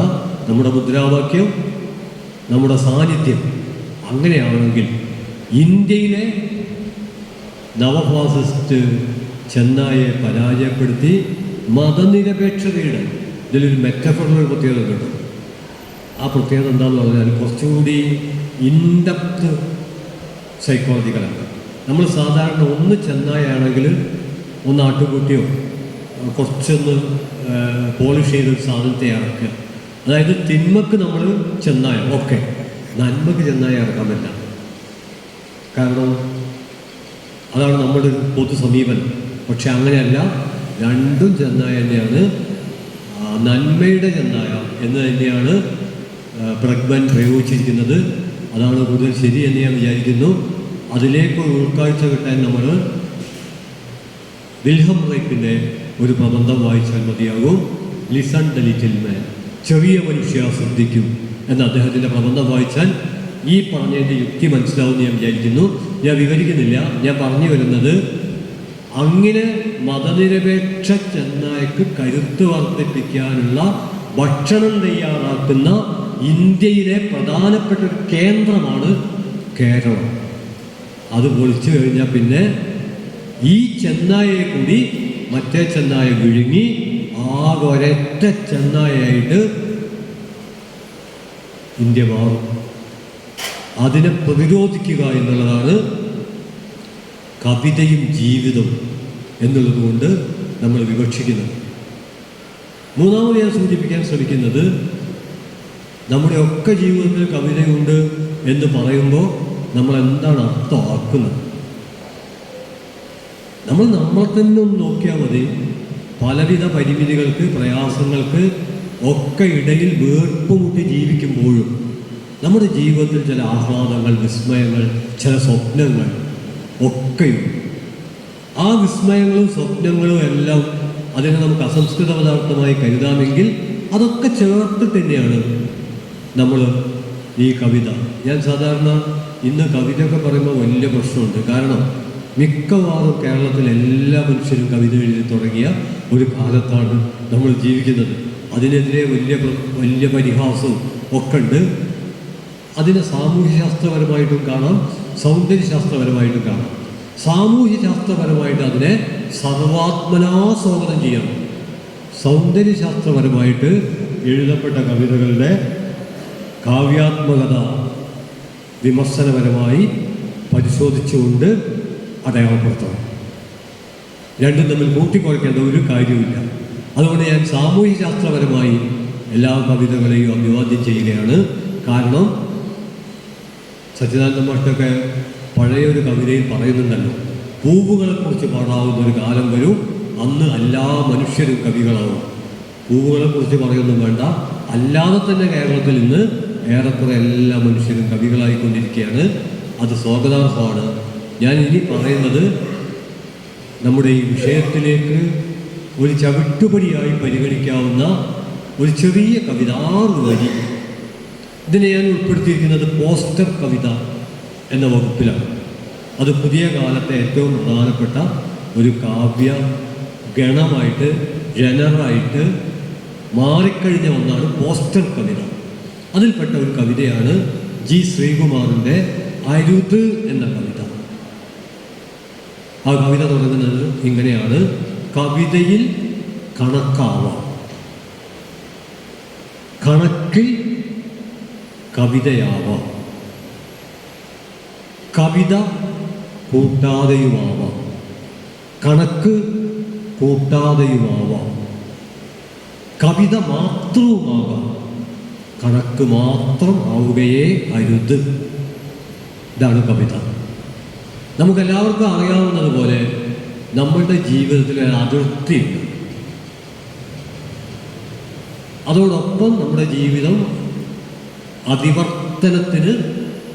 നമ്മുടെ മുദ്രാവാക്യം, നമ്മുടെ സാന്നിധ്യം. അങ്ങനെയാണെങ്കിൽ ഇന്ത്യയിലെ നവഫാസിസ്റ്റ് ചെന്നായെ പരാജയപ്പെടുത്തി മതനിരപേക്ഷതയുടെ ഇതിലൊരു മെറ്റഫറിനൊരു പ്രത്യേകത കിട്ടും. ആ പ്രത്യേകത എന്താണെന്ന് പറഞ്ഞാൽ കുറച്ചുകൂടി ഇൻഡെപ്ത് സൈക്കോളജിക്കലാണ്. നമ്മൾ സാധാരണ ഒന്ന് ചെന്നായാണെങ്കിൽ ഒന്ന് ആട്ടുകുട്ടിയോ കുറച്ചൊന്ന് പോളിഷ് ചെയ്തൊരു സാധനത്തെ ഇറക്കുക. അതായത് തിന്മക്ക് നമ്മൾ ചെന്നായ ഓക്കെ, നന്മക്ക് ചെന്നായ ഇറക്കാൻ പറ്റില്ല. കാരണം അതാണ് നമ്മുടെ ഒരു പൊതു സമീപനം. പക്ഷെ അങ്ങനെയല്ല, രണ്ടും ചെന്നായ തന്നെയാണ്, നന്മയുടെ ചെന്നായ എന്ന് തന്നെയാണ് പ്രഗ്ബൻ പ്രയോഗിച്ചിരിക്കുന്നത്. അതാണ് കൂടുതൽ ശരി എന്ന് ഞാൻ വിചാരിക്കുന്നു. അതിലേക്ക് ഉൾക്കാഴ്ച കിട്ടാൻ നമ്മൾ വിൽഹം റൈക്കിൻ്റെ ഒരു പ്രബന്ധം വായിച്ചാൽ മതിയാകും. ലിസൺ ദ ലിറ്റിൽ മാൻ, ചെറിയ മനുഷ്യ ശ്രദ്ധിക്കും എന്ന അദ്ദേഹത്തിൻ്റെ പ്രബന്ധം വായിച്ചാൽ ഈ പറഞ്ഞതിൻ്റെ യുക്തി മനസ്സിലാവുമെന്ന് ഞാൻ വിചാരിക്കുന്നു. ഞാൻ വിവരിക്കുന്നില്ല. ഞാൻ പറഞ്ഞു വരുന്നത്, അങ്ങനെ മതനിരപേക്ഷ ചെന്നായ്ക്ക് കരുത്ത് വർദ്ധിപ്പിക്കാനുള്ള ഭക്ഷണം തയ്യാറാക്കുന്ന ഇന്ത്യയിലെ പ്രധാനപ്പെട്ട ഒരു കേന്ദ്രമാണ് കേരളം. അത് പൊളിച്ചു കഴിഞ്ഞാൽ പിന്നെ ഈ ചെന്നായയെ കൂടി മറ്റേ ചെന്നായ വിഴുങ്ങി ആകെ ഒരൊറ്റ ചെന്നായായിട്ട് ഇന്ത്യ മാറും. അതിനെ പ്രതിരോധിക്കുക എന്നുള്ളതാണ് കവിതയും ജീവിതവും എന്നുള്ളത് കൊണ്ട് നമ്മൾ വിവക്ഷിക്കുന്നത്. മൂന്നാമത് ഞാൻ സൂചിപ്പിക്കാൻ ശ്രമിക്കുന്നത്, നമ്മുടെ ഒക്കെ ജീവിതത്തിൽ കവിതയുണ്ട് എന്ന് പറയുമ്പോൾ നമ്മൾ എന്താണ് അർത്ഥമാക്കുന്നത്? നമ്മളെ തന്നെ ഒന്ന് നോക്കിയാൽ മതി. പലവിധ പരിമിതികൾക്ക്, പ്രയാസങ്ങൾക്ക് ഒക്കെ ഇടയിൽ വീർപ്പുമുട്ടി ജീവിക്കുമ്പോഴും നമ്മുടെ ജീവിതത്തിൽ ചില ആഹ്ലാദങ്ങൾ, വിസ്മയങ്ങൾ, ചില സ്വപ്നങ്ങൾ ഒക്കെയുണ്ട്. ആ വിസ്മയങ്ങളും സ്വപ്നങ്ങളും എല്ലാം അതിനെ നമുക്ക് അസംസ്കൃത പദാർത്ഥമായി കരുതാമെങ്കിൽ അതൊക്കെ ചേർത്തിട്ട് തന്നെയാണ് നമ്മൾ ഈ കവിത. ഞാൻ സാധാരണ ഇന്ന് കവിതയൊക്കെ പറയുമ്പോൾ വലിയ പ്രശ്നമുണ്ട്. കാരണം മിക്കവാറും കേരളത്തിലെ എല്ലാ മനുഷ്യരും കവിത എഴുതി തുടങ്ങിയ ഒരു കാലത്താണ് നമ്മൾ ജീവിക്കുന്നത്. അതിനെതിരെ വലിയ പരിഹാസവും ഒക്കെ ഉണ്ട്. അതിനെ സാമൂഹ്യശാസ്ത്രപരമായിട്ടും കാണാം, സൗന്ദര്യശാസ്ത്രപരമായിട്ടും കാണാം. സാമൂഹ്യശാസ്ത്രപരമായിട്ട് അതിനെ സർവാത്മനാ സ്വാഗതം ചെയ്യണം. സൗന്ദര്യശാസ്ത്രപരമായിട്ട് എഴുതപ്പെട്ട കവിതകളുടെ കാവ്യാത്മകത വിമർശനപരമായി പരിശോധിച്ചുകൊണ്ട് അടയാളപ്പെടുത്തണം. രണ്ടും തമ്മിൽ കൂട്ടിക്കുഴയ്ക്കേണ്ട ഒരു കാര്യമില്ല. അതുകൊണ്ട് ഞാൻ സാമൂഹ്യശാസ്ത്രപരമായി എല്ലാ കവിതകളെയും അഭിവാദ്യം ചെയ്യുകയാണ്. കാരണം സച്ചിദാനന്ദ മാഷ്ടൊക്കെ പഴയൊരു കവിതയിൽ പറയുന്നുണ്ടല്ലോ, പൂവുകളെക്കുറിച്ച് പാടാവുന്ന ഒരു കാലം വരും, അന്ന് എല്ലാ മനുഷ്യരും കവികളാവും. പൂവുകളെക്കുറിച്ച് പറയുന്നതും വേണ്ട, അല്ലാതെ തന്നെ കേരളത്തിൽ ഇന്ന് ഏറെക്കുറെ എല്ലാ മനുഷ്യരും കവികളായിക്കൊണ്ടിരിക്കുകയാണ്. അത് സ്വാഗതാർഹമാണ്. ഞാൻ ഇനി പറയുന്നത് നമ്മുടെ ഈ വിഷയത്തിലേക്ക് ഒരു ചവിട്ടുപടിയായി പരിഗണിക്കാവുന്ന ഒരു ചെറിയ കവിത, 6 വരി. ഇതിനെ ഞാൻ ഉൾപ്പെടുത്തിയിരിക്കുന്നത് പോസ്റ്റർ കവിത എന്ന വകുപ്പിലാണ്. അത് പുതിയ കാലത്തെ ഏറ്റവും പ്രധാനപ്പെട്ട ഒരു കാവ്യ ഗണമായിട്ട് ജനറായിട്ട് മാറിക്കഴിഞ്ഞ ഒന്നാണ് പോസ്റ്റർ കവിത. അതിൽപ്പെട്ട ഒരു കവിതയാണ് ജി ശ്രീകുമാറിൻ്റെ അരുത് എന്ന കവിത. ആ കവിത തുടങ്ങുന്നത് ഇങ്ങനെയാണ്: കവിതയിൽ കണക്കാവാം, കണക്കിൽ കവിതയാവാം, കവിത കൂട്ടാതെയുമാവാം, കണക്ക് കൂട്ടാതെയുമാവാം, കവിത മാത്രവുമാകാം, കണക്ക് മാത്രം ആവുകയേ അരുത്. ഇതാണ് കവിത. നമുക്കെല്ലാവർക്കും അറിയാവുന്നതുപോലെ നമ്മളുടെ ജീവിതത്തിൽ ഒരു അതിർത്തിയുണ്ട്. അതോടൊപ്പം നമ്മുടെ ജീവിതം അതിവർത്തനത്തിന്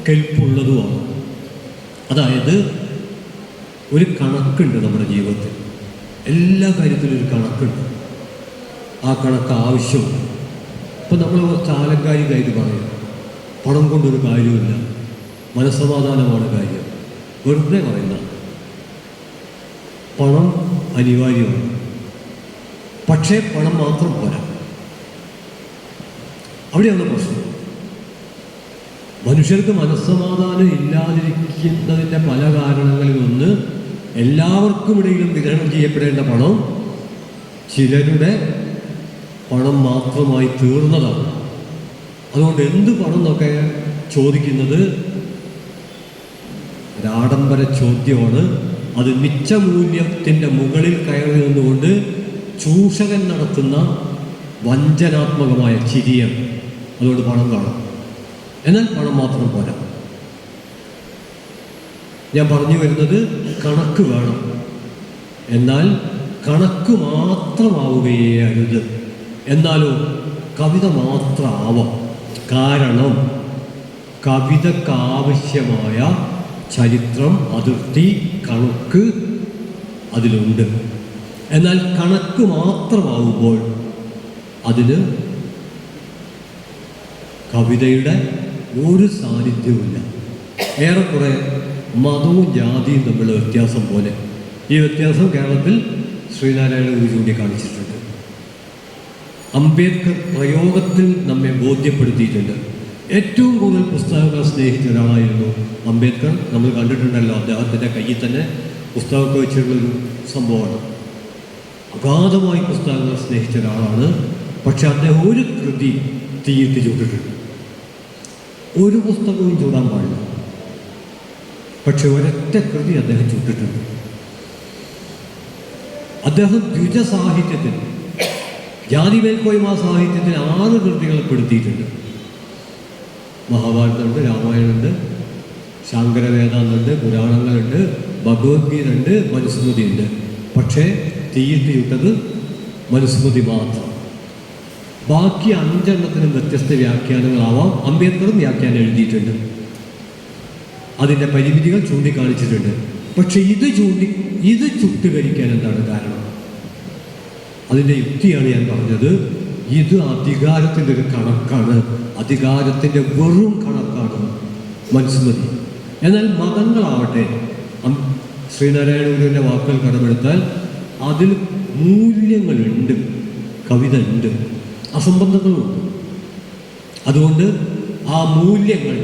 കെൽപ്പുള്ളതുമാണ്. അതായത് ഒരു കണക്കുണ്ട് നമ്മുടെ ജീവിതത്തിൽ. എല്ലാ കാര്യത്തിലും ഒരു കണക്കുണ്ട്. ആ കണക്ക് ആവശ്യമുണ്ട്. ഇപ്പം നമ്മൾ കുറച്ച് ആലങ്കാരികമായിട്ട് പറയും, പണം കൊണ്ടൊരു കാര്യമില്ല, മനസ്സമാധാനമാണ് കാര്യം. വെറുതെ പറയുന്ന പണം അനിവാര്യമാണ്. പക്ഷേ പണം മാത്രം പോരാ. അവിടെയാണ് പ്രശ്നം. മനുഷ്യർക്ക് മനസ്സമാധാനം ഇല്ലാതിരിക്കുന്നതിൻ്റെ പല കാരണങ്ങളിൽ ഒന്ന്, എല്ലാവർക്കും ഇടയിലും വിതരണം ചെയ്യപ്പെടേണ്ട പണം ചിലരുടെ പണം മാത്രമായി തീർന്നതാണ്. അതുകൊണ്ട് എന്ത് പണം എന്നൊക്കെ ചോദിക്കുന്നത് ഒരാഡംബര ചോദ്യമാണ്. അത് മിച്ചമൂല്യത്തിൻ്റെ മുകളിൽ കയറി നിന്നുകൊണ്ട് ചൂഷകൻ നടത്തുന്ന വഞ്ചനാത്മകമായ ചിരിയാണ്. അതുകൊണ്ട് പണം കാണാം, എന്നാൽ പണം മാത്രം പോരാ. ഞാൻ പറഞ്ഞു വരുന്നത് കണക്ക് വേണം, എന്നാൽ കണക്ക് മാത്രമാവുകയേ അരുത്. എന്നാലോ കവിത മാത്രമാവാം. കാരണം കവിതക്കാവശ്യമായ ചരിത്രം, അതിർത്തി, കണക്ക് അതിലുണ്ട്. എന്നാൽ കണക്ക് മാത്രമാവുമ്പോൾ അതിന് കവിതയുടെ ഒരു സാന്നിധ്യവുമില്ല. ഏറെക്കുറെ മതവും ജാതിയും തമ്മിലുള്ള വ്യത്യാസം പോലെ. ഈ വ്യത്യാസം കേരളത്തിൽ ശ്രീനാരായണ ഗുരു ചൂണ്ടിക്കാണിച്ചിട്ടുണ്ട്. അംബേദ്കർ പ്രയോഗത്തിൽ നമ്മെ ബോധ്യപ്പെടുത്തിയിട്ടുണ്ട്. ഏറ്റവും കൂടുതൽ പുസ്തകങ്ങൾ സ്നേഹിച്ച ഒരാളായിരുന്നു അംബേദ്കർ. നമ്മൾ കണ്ടിട്ടുണ്ടല്ലോ, അദ്ദേഹത്തിൻ്റെ കയ്യിൽ തന്നെ പുസ്തകമൊക്കെ വെച്ചിട്ടുള്ളൊരു സംഭവമാണ്. അഗാധമായി പുസ്തകങ്ങൾ സ്നേഹിച്ച ഒരാളാണ്. പക്ഷെ അദ്ദേഹം ഒരു കൃതി തീയിട്ട് ചൂട്ടിട്ടുണ്ട്. ഒരു പുസ്തകവും ചൂടാൻ പാടില്ല, പക്ഷെ ഒരൊറ്റ കൃതി അദ്ദേഹം ചൂട്ടിട്ടുണ്ട്. അദ്ദേഹം ദ്വിജ സാഹിത്യത്തിൽ, ജാതി മേൽക്കോയ്മ സാഹിത്യത്തിൽ 6 കൃതികൾ പെടുത്തിയിട്ടുണ്ട്. മഹാഭാരതമുണ്ട്, രാമായണമുണ്ട്, ശാങ്കരവേദാന്തമുണ്ട്, പുരാണങ്ങളുണ്ട്, ഭഗവത്ഗീത ഉണ്ട്, മനുസ്മൃതി ഉണ്ട്. പക്ഷേ തീയിട്ട് ചുട്ടത് മനുസ്മൃതി മാത്രം. ബാക്കി 5 എണ്ണത്തിനും വ്യത്യസ്ത വ്യാഖ്യാനങ്ങളാവാം. അംബേദ്കറും വ്യാഖ്യാനം എഴുതിയിട്ടുണ്ട്, അതിൻ്റെ പരിമിതികൾ ചൂണ്ടിക്കാണിച്ചിട്ടുണ്ട്. പക്ഷെ ഇത് ചുട്ടുകരിക്കാൻ എന്താണ് കാരണം? അതിൻ്റെ യുക്തിയാണ് ഞാൻ പറഞ്ഞത്. ഇത് അധികാരത്തിൻ്റെ ഒരു കണക്കാണ്, അധികാരത്തിൻ്റെ വെറും കണക്കാണ് മനുസ്മൃതി. എന്നാൽ മതങ്ങളാവട്ടെ, ശ്രീനാരായണ ഗുരുവിൻ്റെ വാക്കുകൾ കടമെടുത്താൽ അതിൽ മൂല്യങ്ങളുണ്ട്, കവിത ഉണ്ട്, അസംബന്ധങ്ങളുണ്ട്. അതുകൊണ്ട് ആ മൂല്യങ്ങൾ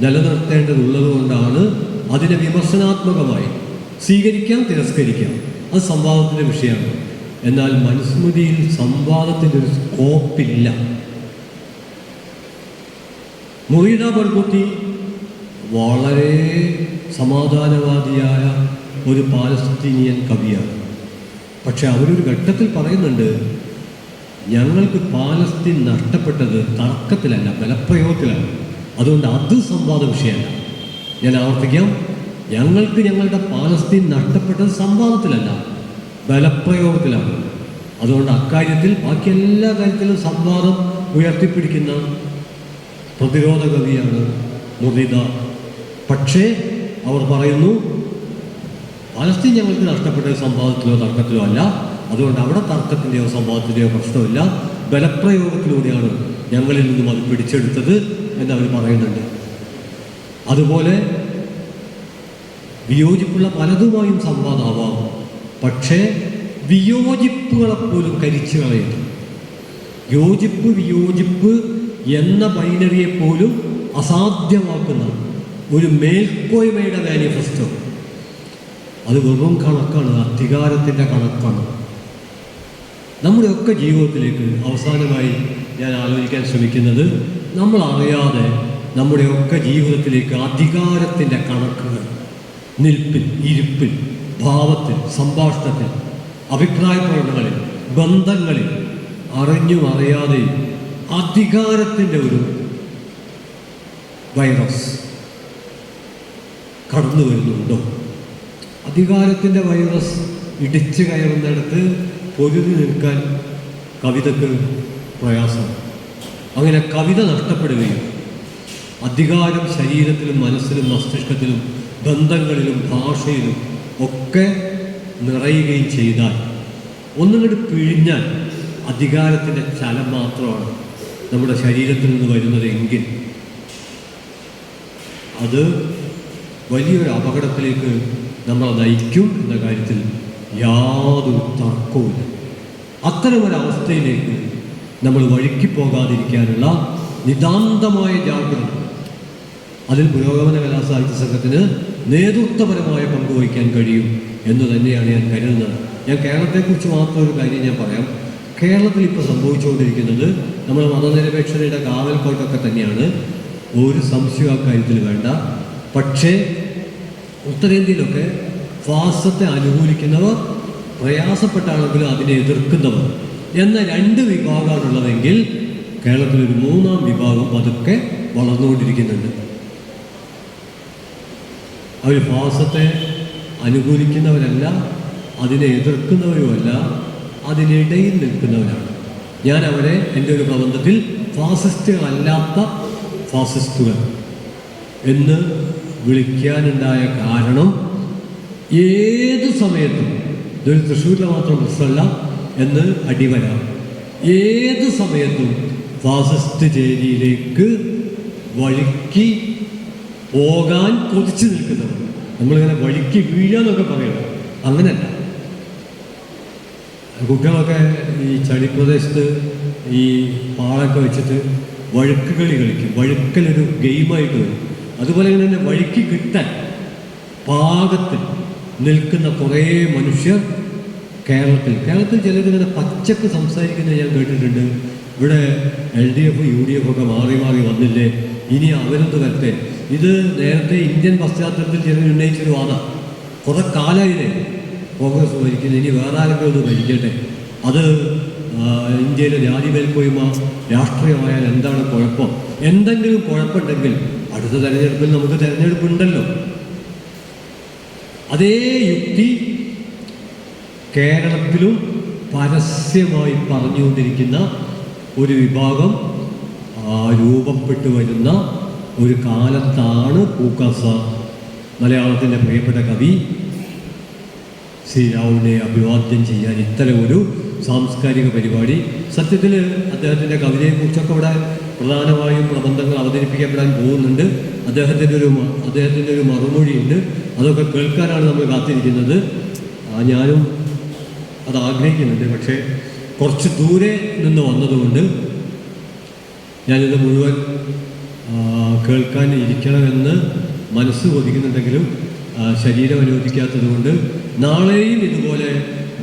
നിലനിർത്തേണ്ടതുള്ളത് കൊണ്ടാണ് അതിനെ വിമർശനാത്മകമായി സ്വീകരിക്കാം, തിരസ്കരിക്കാം. അത് സംവാദത്തിൻ്റെ വിഷയമാണ്. എന്നാൽ മനുസ്മൃതിയിൽ സംവാദത്തിൻ്റെ ഒരു സ്കോപ്പില്ല. മൊയ്ത ബർഗൂത്തി വളരെ സമാധാനവാദിയായ ഒരു പാലസ്തീനിയൻ കവിയാണ്. പക്ഷെ അവരൊരു ഘട്ടത്തിൽ പറയുന്നുണ്ട്, ഞങ്ങൾക്ക് പാലസ്തീൻ നഷ്ടപ്പെട്ടത് തർക്കത്തിലല്ല, ബലപ്രയോഗത്തിലാണ്. അതുകൊണ്ട് അത് സംവാദ വിഷയമല്ല. ഞാൻ ആവർത്തിക്കാം, ഞങ്ങൾക്ക് ഞങ്ങളുടെ പാലസ്തീൻ നഷ്ടപ്പെട്ടത് സംവാദത്തിലല്ല, ബലപ്രയോഗത്തിലാണ്. അതുകൊണ്ട് അക്കാര്യത്തിൽ ബാക്കി എല്ലാ കാര്യത്തിലും സംവാദം ഉയർത്തിപ്പിടിക്കുന്ന പ്രതിരോധ കവിയാണ് മുറിദ. പക്ഷേ അവർ പറയുന്നു, പാലസ്തീൻ ഞങ്ങൾക്ക് നഷ്ടപ്പെട്ട സംവാദത്തിലോ തർക്കത്തിലോ അല്ല, അതുകൊണ്ട് അവിടെ തർക്കത്തിൻ്റെയോ സംവാദത്തിൻ്റെയോ പ്രശ്നമില്ല, ബലപ്രയോഗത്തിലൂടെയാണ് ഞങ്ങളിൽ നിന്നും അത് പിടിച്ചെടുത്തത് എന്നവർ പറയുന്നുണ്ട്. അതുപോലെ വിയോജിപ്പുള്ള പലതുമായും സംവാദമാവാം. പക്ഷേ വിയോജിപ്പുകളെപ്പോലും കരിച്ചു കളയുന്നു. യോജിപ്പ് വിയോജിപ്പ് എന്ന ബൈനറിയെ പോലും അസാധ്യമാക്കുന്ന ഒരു മേൽക്കോയ്മയുടെ മാനിഫെസ്റ്റോ. അത് വെറും കണക്കാണ്, അധികാരത്തിൻ്റെ കണക്കാണ്. നമ്മുടെയൊക്കെ ജീവിതത്തിലേക്ക് അവസാനമായി ഞാൻ ആലോചിക്കാൻ ശ്രമിക്കുന്നത്, നമ്മൾ അറിയാതെ നമ്മുടെയൊക്കെ ജീവിതത്തിലേക്ക് അധികാരത്തിൻ്റെ കണക്കുകൾ നിൽപ്പിൽ, ഇരിപ്പിൽ, ഭാവത്തിൽ, സംഭാഷണത്തിൽ, അഭിപ്രായ പ്രകടനങ്ങളിൽ, ബന്ധങ്ങളിൽ അറിഞ്ഞും അറിയാതെയും അധികാരത്തിൻ്റെ ഒരു വൈറസ് കടന്നു വരുന്നുണ്ടോ? അധികാരത്തിൻ്റെ വൈറസ് ഇടിച്ചു കയറുന്നിടത്ത് പൊരുതി നിൽക്കാൻ കവിതയ്ക്ക് പ്രയാസമാണ്. അങ്ങനെ കവിത നഷ്ടപ്പെടുകയും അധികാരം ശരീരത്തിലും മനസ്സിലും മസ്തിഷ്കത്തിലും ബന്ധങ്ങളിലും ഭാഷയിലും ഒക്കെ നിറയുകയും ചെയ്താൽ, ഒന്നുകൂടി പിഴിഞ്ഞാൽ അധികാരത്തിൻ്റെ ചലം മാത്രമാണ് നമ്മുടെ ശരീരത്തിൽ നിന്ന് വരുന്നതെങ്കിൽ അത് വലിയൊരു അപകടത്തിലേക്ക് നമ്മളെ നയിക്കും എന്ന കാര്യത്തിൽ യാതൊരു തർക്കവുമില്ല. അത്തരമൊരവസ്ഥയിലേക്ക് നമ്മൾ വഴുക്കി പോകാതിരിക്കാനുള്ള നിതാന്തമായ ജാഗ്രത, അതിൽ പുരോഗമന കലാസാഹിത്യ സംഘത്തിന് നേതൃത്വപരമായ പങ്കുവഹിക്കാൻ കഴിയും എന്ന് തന്നെയാണ് ഞാൻ കരുതുന്നത്. ഞാൻ കേരളത്തെക്കുറിച്ച് മാത്രം ഒരു കാര്യം ഞാൻ പറയാം. കേരളത്തിൽ ഇപ്പോൾ സംഭവിച്ചുകൊണ്ടിരിക്കുന്നത് നമ്മൾ മതനിരപേക്ഷതയുടെ കാവൽക്കോട്ടൊക്കെ തന്നെയാണ്, ഒരു സംശയം ആ കാര്യത്തിൽ വേണ്ട. പക്ഷേ ഉത്തരേന്ത്യയിലൊക്കെ ഫാസത്തെ അനുകൂലിക്കുന്നവർ, പ്രയാസപ്പെട്ടാണെങ്കിലും അതിനെ എതിർക്കുന്നവർ എന്ന രണ്ട് വിഭാഗമാണുള്ളതെങ്കിൽ കേരളത്തിലൊരു മൂന്നാം വിഭാഗം പതുക്കെ വളർന്നുകൊണ്ടിരിക്കുന്നുണ്ട്. അവർ ഫാസത്തെ അനുകൂലിക്കുന്നവരല്ല, അതിനെ എതിർക്കുന്നവരുമല്ല, അതിനിടയിൽ നിൽക്കുന്നവരാണ്. ഞാൻ അവരെ എൻ്റെ ഒരു പ്രബന്ധത്തിൽ ഫാസിസ്റ്റുകളല്ലാത്ത ഫാസിസ്റ്റുകൾ എന്ന് വിളിക്കാനുണ്ടായ കാരണം, ഏത് സമയത്തും, ഇതൊരു തൃശ്ശൂരിലെ മാത്രം പ്രശ്നമല്ല എന്ന് അടിവരാം, ഏത് സമയത്തും ഫാസിസ്റ്റ് ചേരിയിലേക്ക് വഴുക്കി പോകാൻ കൊതിച്ചു നിൽക്കുന്നവർ. നമ്മളിങ്ങനെ വഴുക്കി വീഴാന്നൊക്കെ പറയണം, അങ്ങനെയല്ല. കുട്ടികളൊക്കെ ഈ ചളിപ്രദേശത്ത് ഈ പാളൊക്കെ വെച്ചിട്ട് വഴുക്ക് കളി കളിക്കും. വഴുക്കലൊരു ഗെയിമായിട്ട് വരും. അതുപോലെ തന്നെ വഴുക്കി കിട്ടാൻ പാകത്തിൽ നിൽക്കുന്ന കുറേ മനുഷ്യർ കേരളത്തിൽ ചിലരിങ്ങനെ പച്ചക്ക് സംസാരിക്കുന്നത് ഞാൻ കേട്ടിട്ടുണ്ട്. ഇവിടെ LDF UDF ഒക്കെ മാറി മാറി വന്നില്ലേ, ഇനി അവരൊന്ന് വരട്ടെ. ഇത് നേരത്തെ ഇന്ത്യൻ പശ്ചാത്തലത്തിൽ ചിലർ ഉന്നയിച്ചൊരു വാദം. കുറേ കാലമായില്ലേ കോൺഗ്രസ് ഭരിക്കുന്നത്, ഇനി വേറെ ആരെങ്കിലും ഒന്ന് ഭരിക്കട്ടെ. അത് ഇന്ത്യയിലെ ജാതി മേൽക്കോയ്മ രാഷ്ട്രീയമായാൽ എന്താണ് കുഴപ്പം? എന്തെങ്കിലും കുഴപ്പമുണ്ടെങ്കിൽ അടുത്ത തെരഞ്ഞെടുപ്പിൽ നമുക്ക് തെരഞ്ഞെടുപ്പുണ്ടല്ലോ. അതേ യുക്തി കേരളത്തിലും പരസ്യമായി പറഞ്ഞുകൊണ്ടിരിക്കുന്ന ഒരു വിഭാഗം രൂപപ്പെട്ടു വരുന്ന ഒരു കാലത്താണ് പൂക്കാസ മലയാളത്തിൻ്റെ പ്രിയപ്പെട്ട കവി ശ്രീരാവുവിനെ അഭിവാദ്യം ചെയ്യാൻ ഇത്തരം ഒരു സാംസ്കാരിക പരിപാടി. സത്യത്തിൽ അദ്ദേഹത്തിൻ്റെ കവിതയെക്കുറിച്ചൊക്കെ ഇവിടെ പ്രധാനമായും പ്രബന്ധങ്ങൾ അവതരിപ്പിക്കപ്പെടാൻ പോകുന്നുണ്ട്. അദ്ദേഹത്തിൻ്റെ ഒരു മറുമൊഴിയുണ്ട്. അതൊക്കെ കേൾക്കാനാണ് നമ്മൾ കാത്തിരിക്കുന്നത്. ഞാനും അത് ആഗ്രഹിക്കുന്നുണ്ട്. പക്ഷേ കുറച്ച് ദൂരെ നിന്ന് വന്നതുകൊണ്ട് ഞാനിത് മുഴുവൻ കേൾക്കാൻ ഇരിക്കണമെന്ന് മനസ്സ് കൊതിക്കുന്നുണ്ടെങ്കിലും ശരീരം അനുവദിക്കാത്തത് കൊണ്ട് നാളെയും ഇതുപോലെ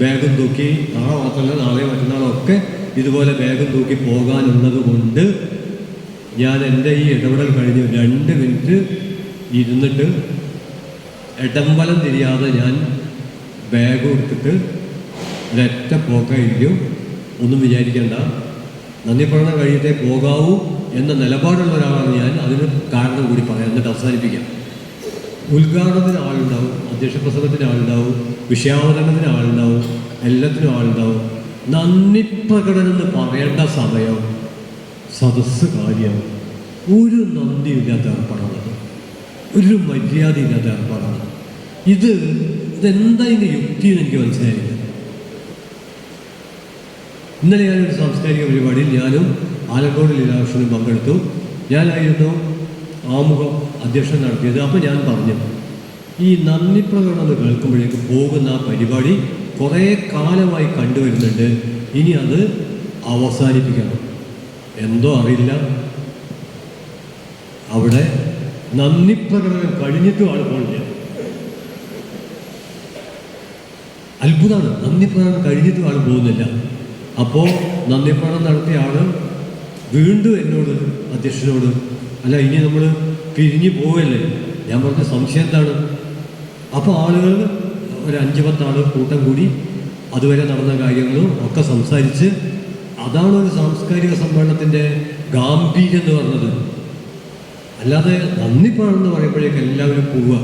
ബാഗും തൂക്കി, നാളെ മാത്രമല്ല നാളെയും മറ്റന്നാളൊക്കെ ഇതുപോലെ ബാഗും തൂക്കി പോകാനുള്ളത് കൊണ്ട് ഞാൻ എൻ്റെ ഈ ഇടപെടൽ കഴിഞ്ഞ് 2 മിനിറ്റ് ഇരുന്നിട്ട് ഇടംബലം തിരിയാതെ ഞാൻ ബാഗ് എടുത്തിട്ട് ഒരൊറ്റ പോക്കായിരിക്കും. ഒന്നും വിചാരിക്കേണ്ട, നന്ദി പഠനം കഴിഞ്ഞിട്ടേ പോകാവൂ എന്ന നിലപാടുള്ള ഒരാളാണ് ഞാൻ. അതിന് കാരണം കൂടി പറയാം, എന്നിട്ട് അവസാനിപ്പിക്കാം. ഉദ്ഘാടനത്തിന് ആളുണ്ടാവും, അധ്യക്ഷ പ്രസംഗത്തിന് ആളുണ്ടാവും, വിഷയാവതരണത്തിന് ആളുണ്ടാവും, എല്ലാത്തിനും ആളുണ്ടാവും. നന്ദി പ്രകടനം എന്ന് പറയേണ്ട സമയം സദസ്സ് കാര്യമാവും. ഒരു നന്ദിയില്ലാത്ത ഏർപ്പാടാണ്, ഒരു മര്യാദയില്ലാത്ത ഏർപ്പാടാണ്. ഇതെന്താ ഇതിൻ്റെ യുക്തി എന്ന് എനിക്ക് മനസ്സിലായില്ല. ഇന്നലെ ഞാനൊരു സാംസ്കാരിക പരിപാടിയിൽ ഞാനും ആലക്കോട് ലീലാകൃഷ്ണനും പങ്കെടുത്തു. ഞാനായിരുന്നു ആമുഖം അധ്യക്ഷൻ നടത്തിയത്. അപ്പോൾ ഞാൻ പറഞ്ഞു, ഈ നന്ദി പ്രകടനം എന്ന് കേൾക്കുമ്പോഴേക്ക് പോകുന്ന ആ പരിപാടി കുറേ കാലമായി കണ്ടുവരുന്നുണ്ട്, ഇനി അത് അവസാനിപ്പിക്കണം. എന്തോ അറിയില്ല, അവിടെ നന്ദി പ്രകടനം കഴിഞ്ഞിട്ടും ആൾ പോയില്ല. അത്ഭുതമാണ്, നന്ദി പ്രകടനം കഴിഞ്ഞിട്ടും ആൾ പോകുന്നില്ല. അപ്പോൾ നന്ദി പ്രകടനം നടത്തിയ ആൾ വീണ്ടും എന്നോട്, അധ്യക്ഷനോട്, അല്ല ഇനി നമ്മൾ പിരിഞ്ഞു പോവല്ലേ? ഞാൻ പറഞ്ഞ സംശയം എന്താണ്? അപ്പോൾ ആളുകൾ ഒരു 5-10 ആൾ കൂട്ടം കൂടി അതുവരെ നടന്ന കാര്യങ്ങളും ഒക്കെ സംസാരിച്ച്, അതാണ് ഒരു സാംസ്കാരിക സമ്മേളനത്തിൻ്റെ ഗാംഭീര്യം എന്ന് പറഞ്ഞത്. അല്ലാതെ നന്ദി പ്രകടനം പറയുമ്പോഴേക്ക് എല്ലാവരും പോവുക,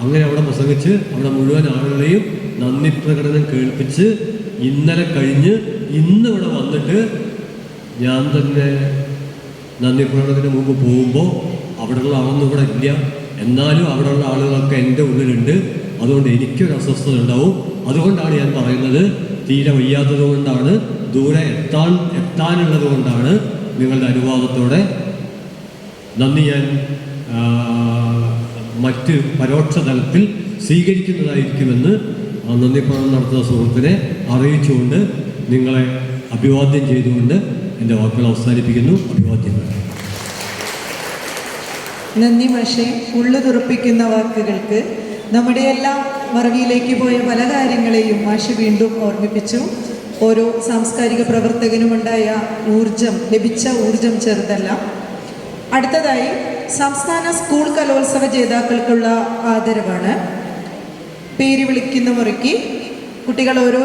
അങ്ങനെ അവിടെ പ്രസംഗിച്ച് അവിടെ മുഴുവൻ ആളുകളെയും നന്ദി പ്രകടനം കേൾപ്പിച്ച് ഇന്നലെ കഴിഞ്ഞ് ഇന്നിവിടെ വന്നിട്ട് ഞാൻ തന്നെ നന്ദി പ്രകടനത്തിന് മുമ്പ് പോകുമ്പോൾ അവിടെയുള്ള ആളൊന്നും ഇവിടെ ഇല്ല, എന്നാലും അവിടെയുള്ള ആളുകളൊക്കെ എൻ്റെ ഉള്ളിലുണ്ട്. അതുകൊണ്ട് എനിക്കൊരു അസ്വസ്ഥത ഉണ്ടാവും. അതുകൊണ്ടാണ് ഞാൻ പറയുന്നത്, തീരെ വയ്യാത്തത് കൊണ്ടാണ്, ദൂരെ എത്താനുള്ളത് കൊണ്ടാണ്. നിങ്ങളുടെ അനുവാദത്തോടെ നന്ദി ഞാൻ മറ്റ് പരോക്ഷ തലത്തിൽ സ്വീകരിക്കുന്നതായിരിക്കുമെന്ന് നന്ദി പ്രകടനം നടത്തുന്ന സുഹൃത്തിനെ അറിയിച്ചുകൊണ്ട് നിങ്ങളെ അഭിവാദ്യം ചെയ്തുകൊണ്ട് എൻ്റെ വാക്കുകൾ അവസാനിപ്പിക്കുന്നു. അഭിവാദ്യങ്ങൾ. നന്ദി മാഷെ, ഉള്ളു തുറപ്പിക്കുന്ന വാക്കുകൾക്ക്. നമ്മുടെ എല്ലാം മറവിയിലേക്ക് പോയ പല കാര്യങ്ങളെയും മാഷ് വീണ്ടും ഓർമ്മിപ്പിച്ചു. ഓരോ സാംസ്കാരിക പ്രവർത്തകനുമുണ്ടായ ലഭിച്ച ഊർജം ചെറുതല്ല. അടുത്തതായി സംസ്ഥാന സ്കൂൾ കലോത്സവ ജേതാക്കൾക്കുള്ള ആദരവാണ്. പേര് വിളിക്കുന്ന മുറയ്ക്ക് കുട്ടികൾ ഓരോ